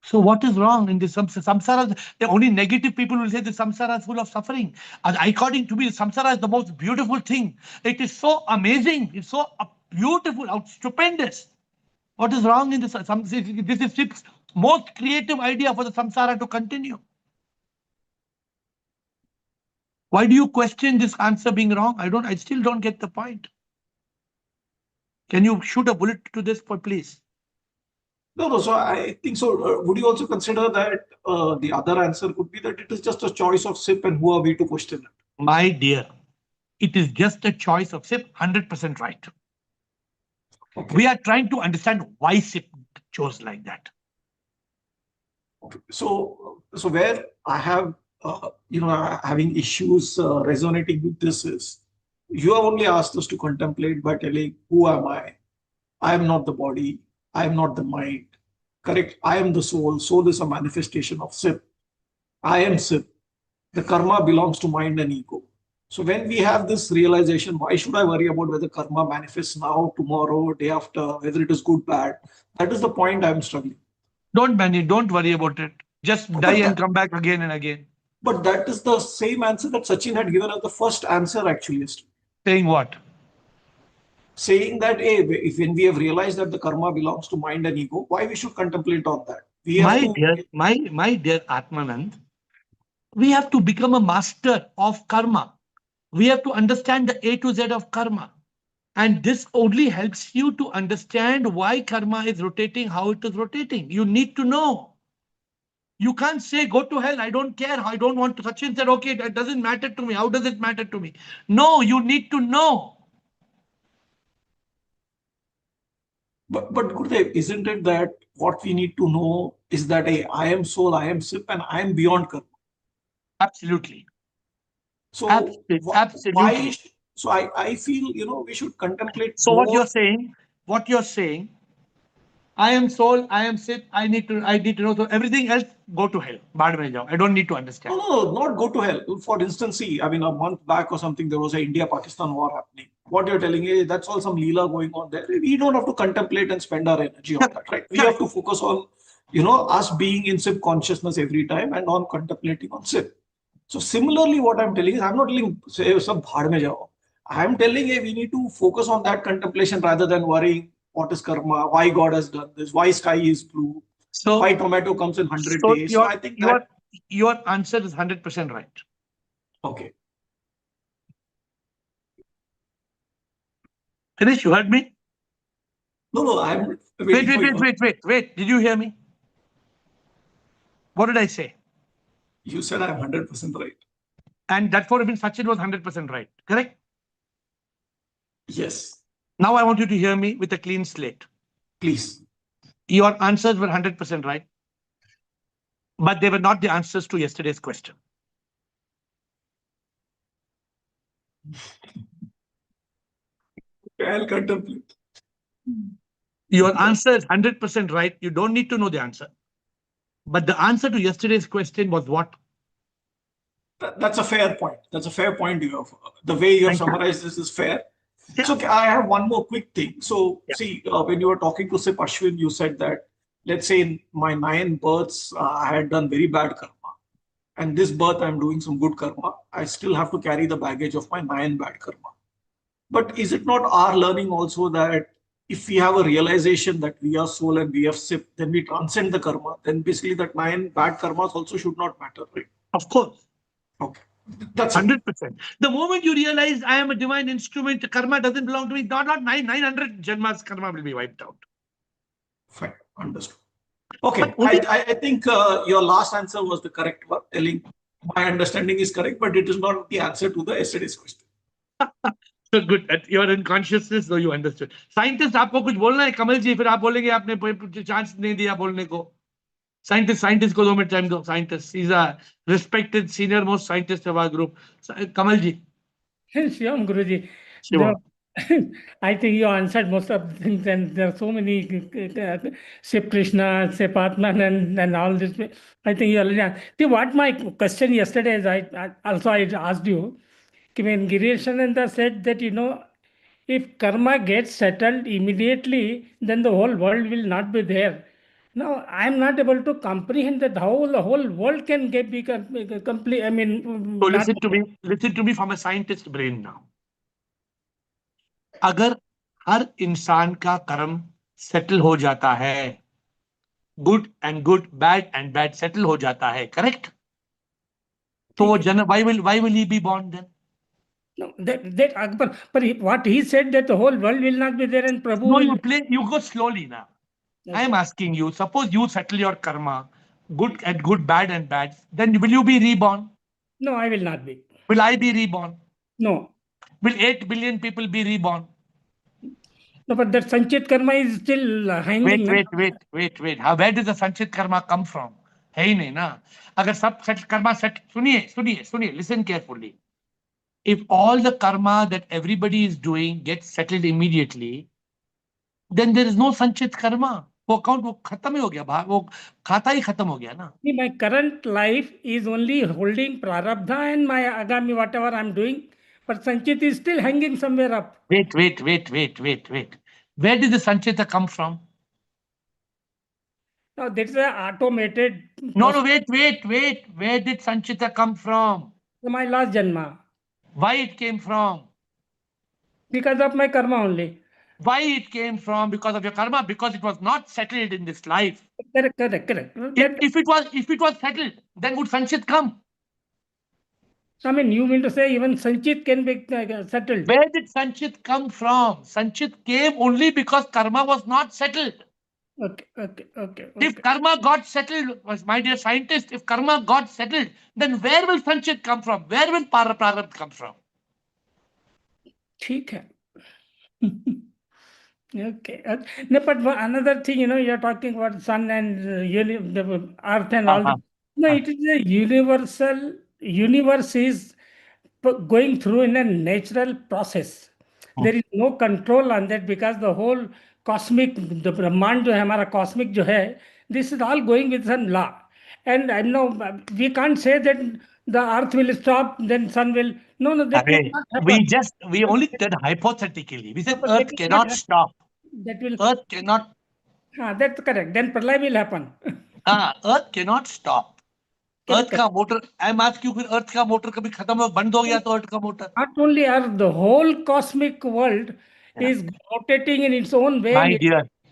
[SPEAKER 1] So what is wrong in this samsara? The only negative people will say the samsara is full of suffering. According to me, samsara is the most beautiful thing. It is so amazing. It's so beautiful, stupendous. What is wrong in this? This is SIP's most creative idea for the samsara to continue. Why do you question this answer being wrong? I still don't get the point. Can you shoot a bullet to this for please?
[SPEAKER 5] No. So I think so. Would you also consider that the other answer could be that it is just a choice of SIP, and who are we to question it?
[SPEAKER 1] My dear, it is just a choice of SIP, 100% right.
[SPEAKER 5] Okay.
[SPEAKER 1] We are trying to understand why SIP chose like that.
[SPEAKER 5] Okay. So where I have, having issues resonating with this is, you have only asked us to contemplate by telling, who am I? I am not the body. I am not the mind. Correct? I am the soul. Soul is a manifestation of SIP. I am SIP. The karma belongs to mind and ego. So when we have this realization, why should I worry about whether karma manifests now, tomorrow, day after, whether it is good, bad? That is the point I'm struggling.
[SPEAKER 1] Don't worry about it. Just die and come back again and again.
[SPEAKER 5] But that is the same answer that Sachin had given as the first answer actually.
[SPEAKER 1] Saying what?
[SPEAKER 5] Saying that, hey, if when we have realized that the karma belongs to mind and ego, why we should contemplate on that? We have
[SPEAKER 1] my dear Atmanand, we have to become a master of karma. We have to understand the A to Z of karma. And this only helps you to understand why karma is rotating, how it is rotating. You need to know. You can't say, go to hell, I don't care, I don't want to. Sachin said, okay, that doesn't matter to me. How does it matter to me? No, you need to know.
[SPEAKER 5] But Gurudev, isn't it that what we need to know is that I am soul, I am SIP, and I am beyond karma?
[SPEAKER 1] Absolutely.
[SPEAKER 5] So
[SPEAKER 1] Absolutely.
[SPEAKER 5] why? So I feel, we should contemplate.
[SPEAKER 1] So
[SPEAKER 5] more.
[SPEAKER 1] what you're saying, I am soul, I am SIP, I need to know. So everything else, go to hell. Baad mein jao. I don't need to understand.
[SPEAKER 5] No, not go to hell. For instance, see, I mean, a month back or something, there was a India-Pakistan war happening. What you're telling me, that's all some leela going on there. We don't have to contemplate and spend our energy on that, right? We have to focus on, us being in SIP consciousness every time and on contemplating on SIP. So similarly, what I'm telling is, I'm not telling, say, sab bhaad mein jao. I'm telling, hey, we need to focus on that contemplation rather than worrying what is karma, why God has done this, why sky is blue, why tomato comes in 100 days. So I think
[SPEAKER 1] your answer is 100% right.
[SPEAKER 5] Okay.
[SPEAKER 1] Finish, you heard me?
[SPEAKER 5] No, I'm
[SPEAKER 1] wait. Did you hear me? What did I say?
[SPEAKER 5] You said I'm 100% right.
[SPEAKER 1] And that would have been Sachin was 100% right, correct?
[SPEAKER 5] Yes.
[SPEAKER 1] Now I want you to hear me with a clean slate.
[SPEAKER 5] Please.
[SPEAKER 1] Your answers were 100% right, but they were not the answers to yesterday's question.
[SPEAKER 5] I'll contemplate.
[SPEAKER 1] Your answer is 100% right. You don't need to know the answer. But the answer to yesterday's question was what?
[SPEAKER 5] That's a fair point. That's a fair point. The way you have summarized this is fair. Yeah. So I have one more quick thing. So see, when you were talking to Sip Ashwin, you said that, let's say in my 9 births, I had done very bad karma. And this birth, I'm doing some good karma. I still have to carry the baggage of my 9 bad karma. But is it not our learning also that if we have a realization that we are soul and we have SIP, then we transcend the karma, then basically that 9 bad karmas also should not matter, right?
[SPEAKER 1] Of course.
[SPEAKER 5] Okay. That's it.
[SPEAKER 1] 100%. The moment you realize I am a divine instrument, karma doesn't belong to me, not 900 janmas, karma will be wiped out.
[SPEAKER 5] Fine, understood. Okay,
[SPEAKER 1] But only-
[SPEAKER 5] I think your last answer was the correct one. Telling my understanding is correct, but it is not the answer to the yesterday's question.
[SPEAKER 1] So good. You are in consciousness, though you understood. Scientist, आपको कुछ बोलना है कमल जी? फिर आप बोलेंगे आपने chance नहीं दिया बोलने को. Scientist को 2 minute time दो. Scientist, he's a respected senior most scientist of our group. Kamal ji.
[SPEAKER 9] Shivam Guruji,
[SPEAKER 1] Shivam.
[SPEAKER 9] I think you answered most of the things, and there are so many Shiv Krishna, Shiv Atman, and all this. I think you already answered. See, what my question yesterday is, I asked you, when Girishananda said that, if karma gets settled immediately, then the whole world will not be there. Now, I am not able to comprehend that how the whole world can be complete. I mean,
[SPEAKER 1] So
[SPEAKER 9] not-
[SPEAKER 1] listen to me from a scientist brain now. अगर हर इंसान का कर्म settle हो जाता है, good and good, bad and bad settle हो जाता है, करेक्ट? तो वो why will he be born then?
[SPEAKER 9] No, but what he said, that the whole world will not be there, and Prabhu
[SPEAKER 1] No,
[SPEAKER 9] will.
[SPEAKER 1] you go slowly now.
[SPEAKER 9] Okay.
[SPEAKER 1] I am asking you, suppose you settle your karma, good and good, bad and bad, then will you be reborn?
[SPEAKER 9] No, I will not be.
[SPEAKER 1] Will I be reborn?
[SPEAKER 9] No.
[SPEAKER 1] Will 8 billion people be reborn?
[SPEAKER 9] No, but that Sanchit karma is still hanging.
[SPEAKER 1] Wait. Where does the Sanchit karma come from? है ही नहीं ना. अगर सब karma set, सुनिए, listen carefully. If all the karma that everybody is doing gets settled immediately, then there is no Sanchit karma. वो account वो खत्म ही हो गया, वो खाता ही खत्म हो गया ना.
[SPEAKER 9] My current life is only holding prarabdha and my agami, whatever I'm doing, but Sanchit is still hanging somewhere up.
[SPEAKER 1] Wait. Where did the Sanchita come from?
[SPEAKER 9] Now, that's an automated.
[SPEAKER 1] No, wait. Where did Sanchita come from?
[SPEAKER 9] My last janma.
[SPEAKER 1] Why it came from?
[SPEAKER 9] Because of my karma only.
[SPEAKER 1] Why it came from? Because of your karma, because it was not settled in this life.
[SPEAKER 9] Correct.
[SPEAKER 1] If it was settled, then would Sanchit come?
[SPEAKER 9] I mean, you mean to say even Sanchit can be settled?
[SPEAKER 1] Where did Sanchit come from? Sanchit came only because karma was not settled.
[SPEAKER 9] Okay.
[SPEAKER 1] If karma got settled, my dear scientist, if karma got settled, then where will Sanchit come from? Where will Prarabdha come from?
[SPEAKER 9] ठीक है. Okay. No, but another thing, you're talking about sun and the earth and all. No, it is a universe is going through in a natural process. There is no control on that, because the whole cosmic, the Brahman jo hai, hamara cosmic jo hai, this is all going with some law. And I know we can't say that the earth will stop, then sun will. No, that will not happen.
[SPEAKER 1] We only said hypothetically. We said
[SPEAKER 9] But
[SPEAKER 1] earth
[SPEAKER 9] that will
[SPEAKER 1] cannot
[SPEAKER 9] not
[SPEAKER 1] stop.
[SPEAKER 9] That will.
[SPEAKER 1] Earth cannot.
[SPEAKER 9] That's correct. Then pralay will happen.
[SPEAKER 1] Earth cannot stop.
[SPEAKER 9] Correct,
[SPEAKER 1] Earth का motor, I'm asking you, Earth का motor कभी खत्म हो बंद हो गया तो Earth का motor.
[SPEAKER 9] Not only Earth, the whole cosmic world is rotating in its own way.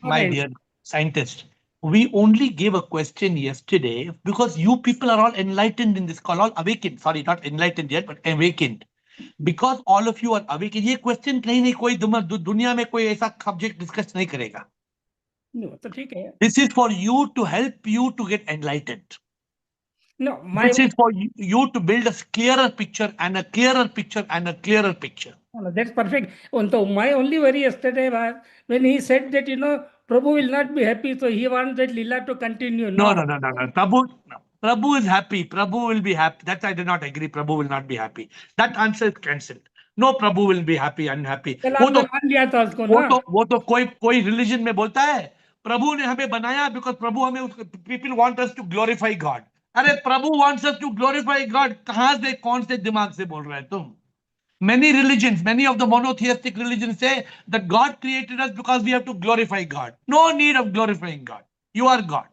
[SPEAKER 1] My dear scientist, we only gave a question yesterday because you people are all enlightened in this call, all awakened. Sorry, not enlightened yet, but awakened. Because all of you are awakened. ये question कहीं नहीं कोई दुनिया में कोई ऐसा subject discuss नहीं करेगा.
[SPEAKER 9] No, तो ठीक है.
[SPEAKER 1] This is for you to help you to get enlightened.
[SPEAKER 9] No,
[SPEAKER 1] this is for you to build a clearer picture and a clearer picture and a clearer picture.
[SPEAKER 9] No, that's perfect. So my only worry yesterday was when he said that, Prabhu will not be happy, so he wants that Leela to continue.
[SPEAKER 1] No. Prabhu is happy. Prabhu will be happy. That I do not agree. Prabhu will not be happy. That answer is cancelled. No, Prabhu will be happy, unhappy. वो तो कोई religion में बोलता है प्रभु ने हमें बनाया because प्रभु हमें people want us to glorify God. अरे प्रभु wants us to glorify God. कहाँ से कौन से दिमाग से बोल रहे हैं तुम? Many religions, many of the monotheistic religions say that God created us because we have to glorify God. No need of glorifying God. You are God.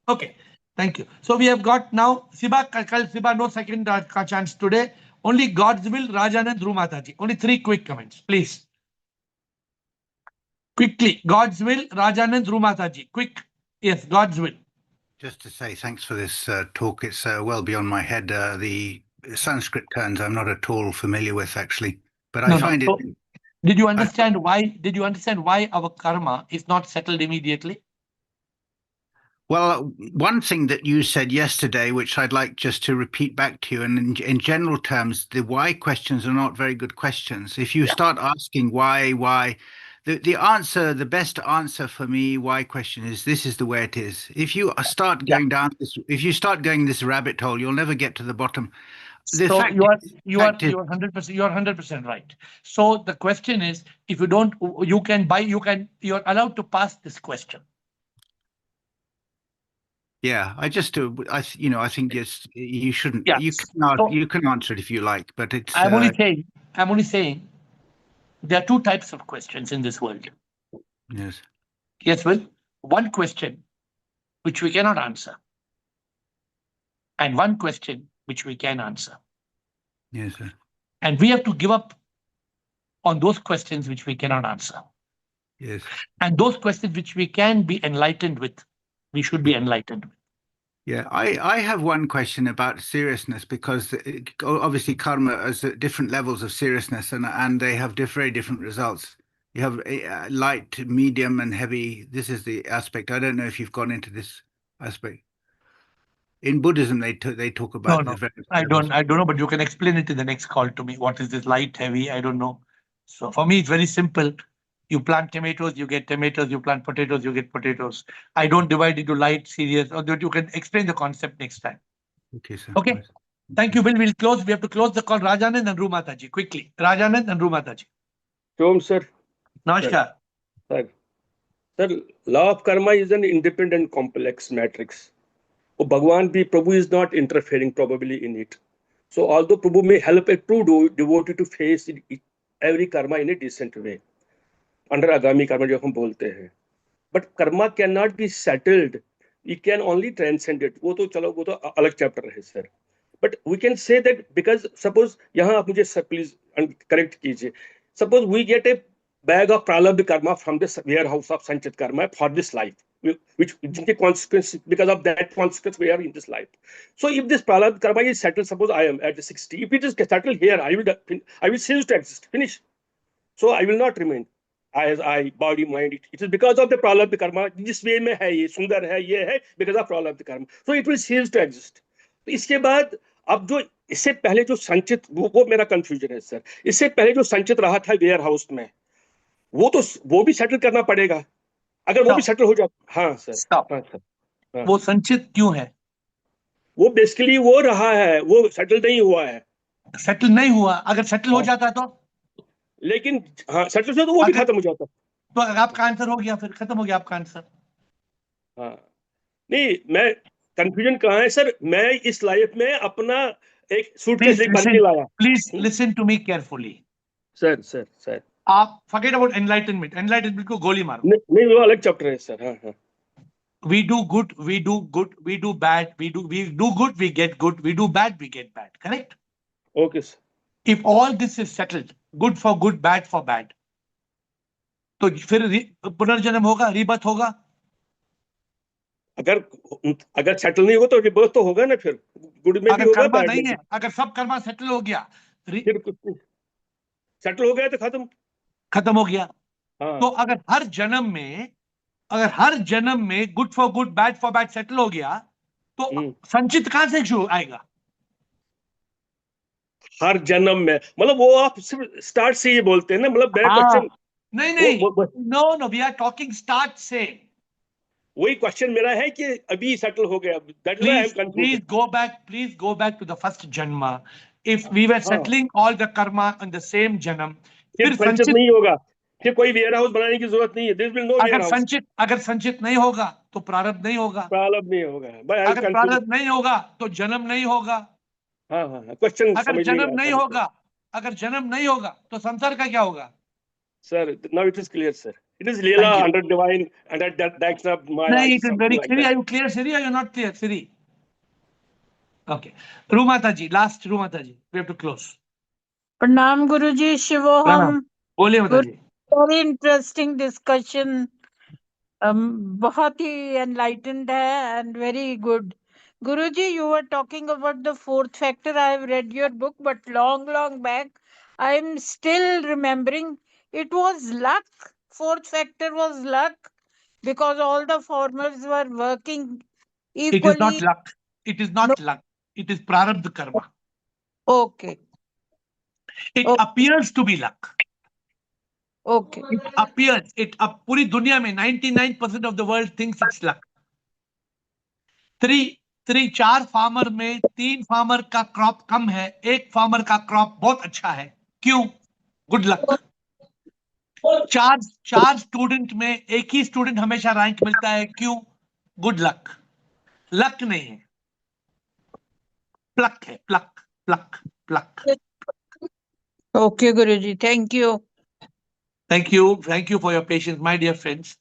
[SPEAKER 1] Okay. Thank you. So we have got now Siba, no second chance today. Only God's will, Rajanand, Dhruv Mataji. Only 3 quick comments, please. Quickly, God's will, Rajanand, Dhruv Mataji. Quick. Yes, God's will.
[SPEAKER 10] Just to say thanks for this talk. It's well beyond my head. The Sanskrit terms I'm not at all familiar with, actually. But
[SPEAKER 1] No,
[SPEAKER 10] I find
[SPEAKER 1] so
[SPEAKER 10] it.
[SPEAKER 1] did you understand why? Did you understand why our karma is not settled immediately?
[SPEAKER 10] Well, one thing that you said yesterday, which I'd like just to repeat back to you, and in general terms, the why questions are not very good questions. If you start asking why, the answer, the best answer for me, why question is this is the way it is. If you start going down this, if you start going this rabbit hole, you'll never get to the bottom. The
[SPEAKER 1] So
[SPEAKER 10] fact
[SPEAKER 1] you are
[SPEAKER 10] is-
[SPEAKER 1] you are
[SPEAKER 10] fact is-
[SPEAKER 1] you are 100%, you are 100% right. So the question is, if you don't, you can buy, you're allowed to pass this question.
[SPEAKER 10] Yeah, I just do. I think yes, you shouldn't.
[SPEAKER 1] Yeah.
[SPEAKER 10] You
[SPEAKER 1] So
[SPEAKER 10] you can answer it if you like, but it's.
[SPEAKER 1] I'm only saying there are two types of questions in this world.
[SPEAKER 10] Yes.
[SPEAKER 1] Yes, Will. One question which we cannot answer, and one question which we can answer.
[SPEAKER 10] Yes, sir.
[SPEAKER 1] And we have to give up on those questions which we cannot answer.
[SPEAKER 10] Yes.
[SPEAKER 1] And those questions which we can be enlightened with, we should be enlightened with.
[SPEAKER 10] Yeah, I have one question about seriousness, because obviously karma is at different levels of seriousness, and they have very different results. You have light, medium, and heavy. This is the aspect. I don't know if you've gone into this aspect. In Buddhism, they talk about
[SPEAKER 1] No,
[SPEAKER 10] the various
[SPEAKER 1] I
[SPEAKER 10] levels.
[SPEAKER 1] don't know, but you can explain it in the next call to me. What is this light, heavy? I don't know. So for me, it's very simple. You plant tomatoes, you get tomatoes. You plant potatoes, you get potatoes. I don't divide into light, serious, or that you can explain the concept next time.
[SPEAKER 10] Okay, sir.
[SPEAKER 1] Okay.
[SPEAKER 10] Yes.
[SPEAKER 1] Thank you, Bill. We'll close. We have to close the call. Rajanand and Rumataji, quickly. Rajanand and Rumataji.
[SPEAKER 11] Shom, sir.
[SPEAKER 1] Namaskar.
[SPEAKER 11] Sir, law of karma is an independent complex matrix. Oh, Bhagwan bhi, Prabhu is not interfering probably in it. So although Prabhu may help a true devotee to face every karma in a decent way, under Agami karma जो हम बोलते हैं, but karma cannot be settled. We can only transcend it. वो तो चलो वो तो अलग chapter है sir. But we can say that because suppose यहाँ आप मुझे sir please correct कीजिए. Suppose we get a bag of pralabdha karma from the warehouse of sanchit karma for this life, which consequence, because of that consequence we are in this life. So if this pralabdha karma is settled, suppose I am at 60, if it is settled here, I will cease to exist, finish. So I will not remain as I body mind. It is because of the pralabdha karma. This way में है ये सुंदर है ये है because of pralabdha karma. So it will cease to exist. इसके बाद अब जो इससे पहले जो संचित वो मेरा कंफ्यूजन है सर. इससे पहले जो संचित रहा था वेयर हाउस में, वो भी सेटल करना पड़ेगा. अगर वो भी सेटल हो जाए, हाँ सर, हाँ सर,
[SPEAKER 1] वो संचित क्यों है?
[SPEAKER 11] वो बेसिकली वो रहा है, वो सेटल नहीं हुआ है.
[SPEAKER 1] सेटल नहीं हुआ. अगर सेटल हो जाता तो,
[SPEAKER 11] लेकिन हाँ सेटल से तो वो भी खत्म हो जाता.
[SPEAKER 1] तो आपका आंसर हो गया, फिर खत्म हो गया आपका आंसर.
[SPEAKER 11] हाँ नहीं, मैं कंफ्यूजन कहाँ है सर? मैं इस लाइफ में अपना एक सूटकेस लेके बन के लाया.
[SPEAKER 1] Please listen to me carefully.
[SPEAKER 11] Sir
[SPEAKER 1] आप फॉरगेट अबाउट एनलाइटनमेंट को गोली मारो.
[SPEAKER 11] नहीं वो अलग चैप्टर है सर. हाँ.
[SPEAKER 1] We do good, we do bad, we do good, we get good, we do bad, we get bad. Correct?
[SPEAKER 11] Okay, sir.
[SPEAKER 1] If all this is settled, good for good, bad for bad, तो फिर पुनर्जन्म होगा, rebirth होगा.
[SPEAKER 11] अगर settle नहीं होगा तो rebirth तो होगा ना. फिर गुड में भी होगा,
[SPEAKER 1] कर्मा
[SPEAKER 11] बैड
[SPEAKER 1] नहीं
[SPEAKER 11] में
[SPEAKER 1] है. अगर सब कर्मा सेटल हो गया,
[SPEAKER 11] फिर सेटल हो गया तो खत्म
[SPEAKER 1] हो गया. तो अगर हर जन्म में good for good, bad for bad settle हो गया, तो संचित कहां से शुरू आएगा?
[SPEAKER 11] हर जन्म में मतलब वो आप सिर्फ स्टार्ट से ये बोलते हैं ना. मतलब मेरा क्वेश्चन
[SPEAKER 1] नहीं, no, we are talking start से.
[SPEAKER 11] वही क्वेश्चन मेरा है कि अभी सेटल हो गया. That is why I am confused.
[SPEAKER 1] Please go back to the first janma. If we were settling all the karma in the same janma,
[SPEAKER 11] फिर संचित नहीं होगा. फिर कोई वेयर हाउस बनाने की जरूरत नहीं है. There will no warehouse.
[SPEAKER 1] अगर संचित नहीं होगा तो प्रारब्ध नहीं होगा.
[SPEAKER 11] प्रारब्ध नहीं होगा.
[SPEAKER 1] अगर प्रारब्ध नहीं होगा तो जन्म नहीं होगा.
[SPEAKER 11] हाँ क्वेश्चन
[SPEAKER 1] अगर जन्म नहीं होगा तो संसार का क्या होगा?
[SPEAKER 11] Sir, now it is clear, sir. It is Leela under divine, and at that direction of Maya.
[SPEAKER 1] No, it is very clear. Are you clear, Siri? Or you are not clear, Siri? Okay. Rumataji, last Rumataji. We have to close.
[SPEAKER 12] Pranam Guruji, Shivoham.
[SPEAKER 1] बोलिए Mataji.
[SPEAKER 12] Very interesting discussion. बहुत ही enlightened है and very good. Guruji, you were talking about the fourth factor. I have read your book, but long back, I am still remembering it was luck. Fourth factor was luck because all the farmers were working
[SPEAKER 1] It is not
[SPEAKER 12] equally.
[SPEAKER 1] luck. It is
[SPEAKER 12] No.
[SPEAKER 1] not luck. It is prarabdha karma.
[SPEAKER 12] Okay.
[SPEAKER 1] It
[SPEAKER 12] Okay.
[SPEAKER 1] appears to be luck.
[SPEAKER 12] Okay.
[SPEAKER 1] It appears. पूरी दुनिया में 99% of the world thinks it's luck. चार farmer में 3 farmer का crop कम है, 1 farmer का crop बहुत अच्छा है. क्यों? Good luck. चार स्टूडेंट में एक ही स्टूडेंट हमेशा रैंक मिलता है. क्यों? Good luck. लक नहीं है, प्लक है. प्लक प्लक प्लक.
[SPEAKER 12] Okay, Guruji. Thank you.
[SPEAKER 1] Thank you for your patience, my dear friends.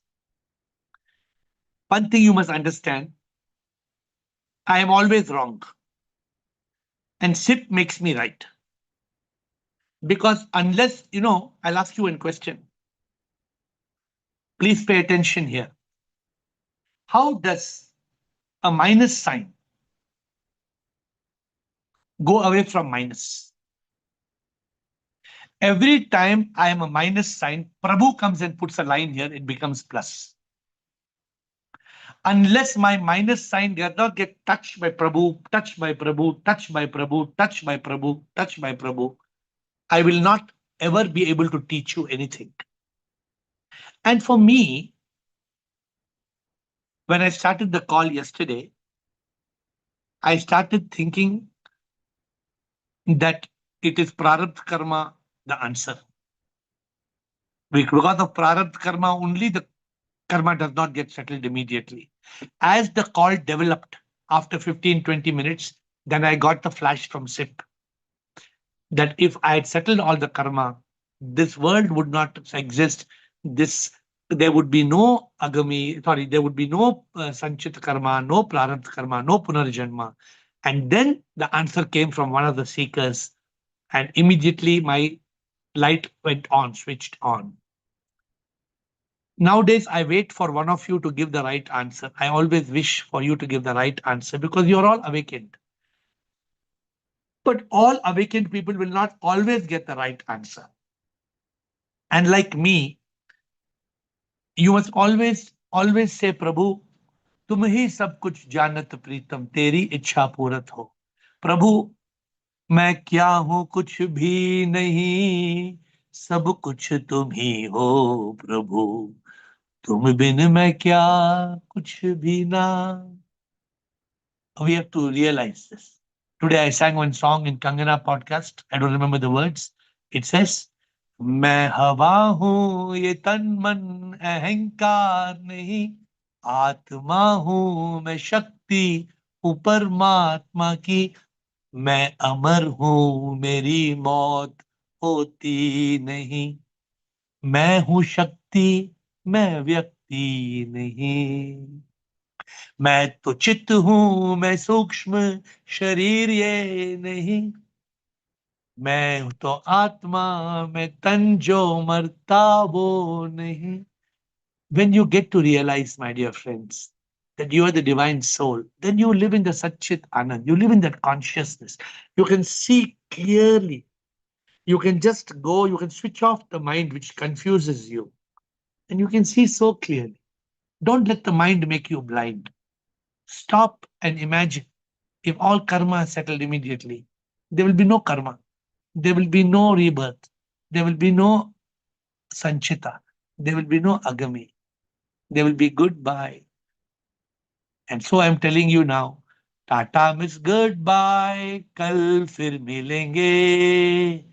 [SPEAKER 1] One thing you must understand, I am always wrong and SIP makes me right. Because unless, I'll ask you one question. Please pay attention here. How does a minus sign go away from minus? Every time I am a minus sign, Prabhu comes and puts a line here, it becomes plus. Unless my minus sign does not get touched by Prabhu, touched by Prabhu, touched by Prabhu, touched by Prabhu, touched by Prabhu, I will not ever be able to teach you anything. And for me, when I started the call yesterday, I started thinking that it is prarabdha karma the answer. Because of prarabdha karma, only the karma does not get settled immediately. As the call developed after 15-20 minutes, then I got the flash from SIP that if I had settled all the karma, this world would not exist. There would be no agami, there would be no sanchita karma, no prarabdha karma, no punarjanma. And then the answer came from one of the seekers, and immediately my light went on, switched on. Nowadays, I wait for one of you to give the right answer. I always wish for you to give the right answer because you're all awakened. But all awakened people will not always get the right answer. And like me, you must always say, Prabhu, तुम ही सब कुछ जानत प्रीतम, तेरी इच्छा पूरत हो. प्रभु, मैं क्या हूं कुछ भी नहीं, सब कुछ तुम ही हो प्रभु, तुम बिन मैं क्या कुछ भी ना. We have to realize this. Today I sang one song in Kangana podcast. I don't remember the words. It says, मैं हवा हूं ये तन मन अहंकार नहीं, आत्मा हूं मैं शक्ति हूं परमात्मा की, मैं अमर हूं मेरी मौत होती नहीं, मैं हूं शक्ति मैं व्यक्ति नहीं, मैं तो चित्त हूं मैं सूक्ष्म शरीर ये नहीं, मैं तो आत्मा मैं तन जो मरता वो नहीं. When you get to realize, my dear friends, that you are the divine soul, then you live in the Satchit Anand. You live in that consciousness. You can see clearly. You can just go, you can switch off the mind which confuses you. And you can see so clearly. Don't let the mind make you blind. Stop and imagine if all karma is settled immediately. There will be no karma. There will be no rebirth. There will be no sanchita. There will be no agami. There will be goodbye. And so I'm telling you now, Tata means goodbye, kal fir milenge.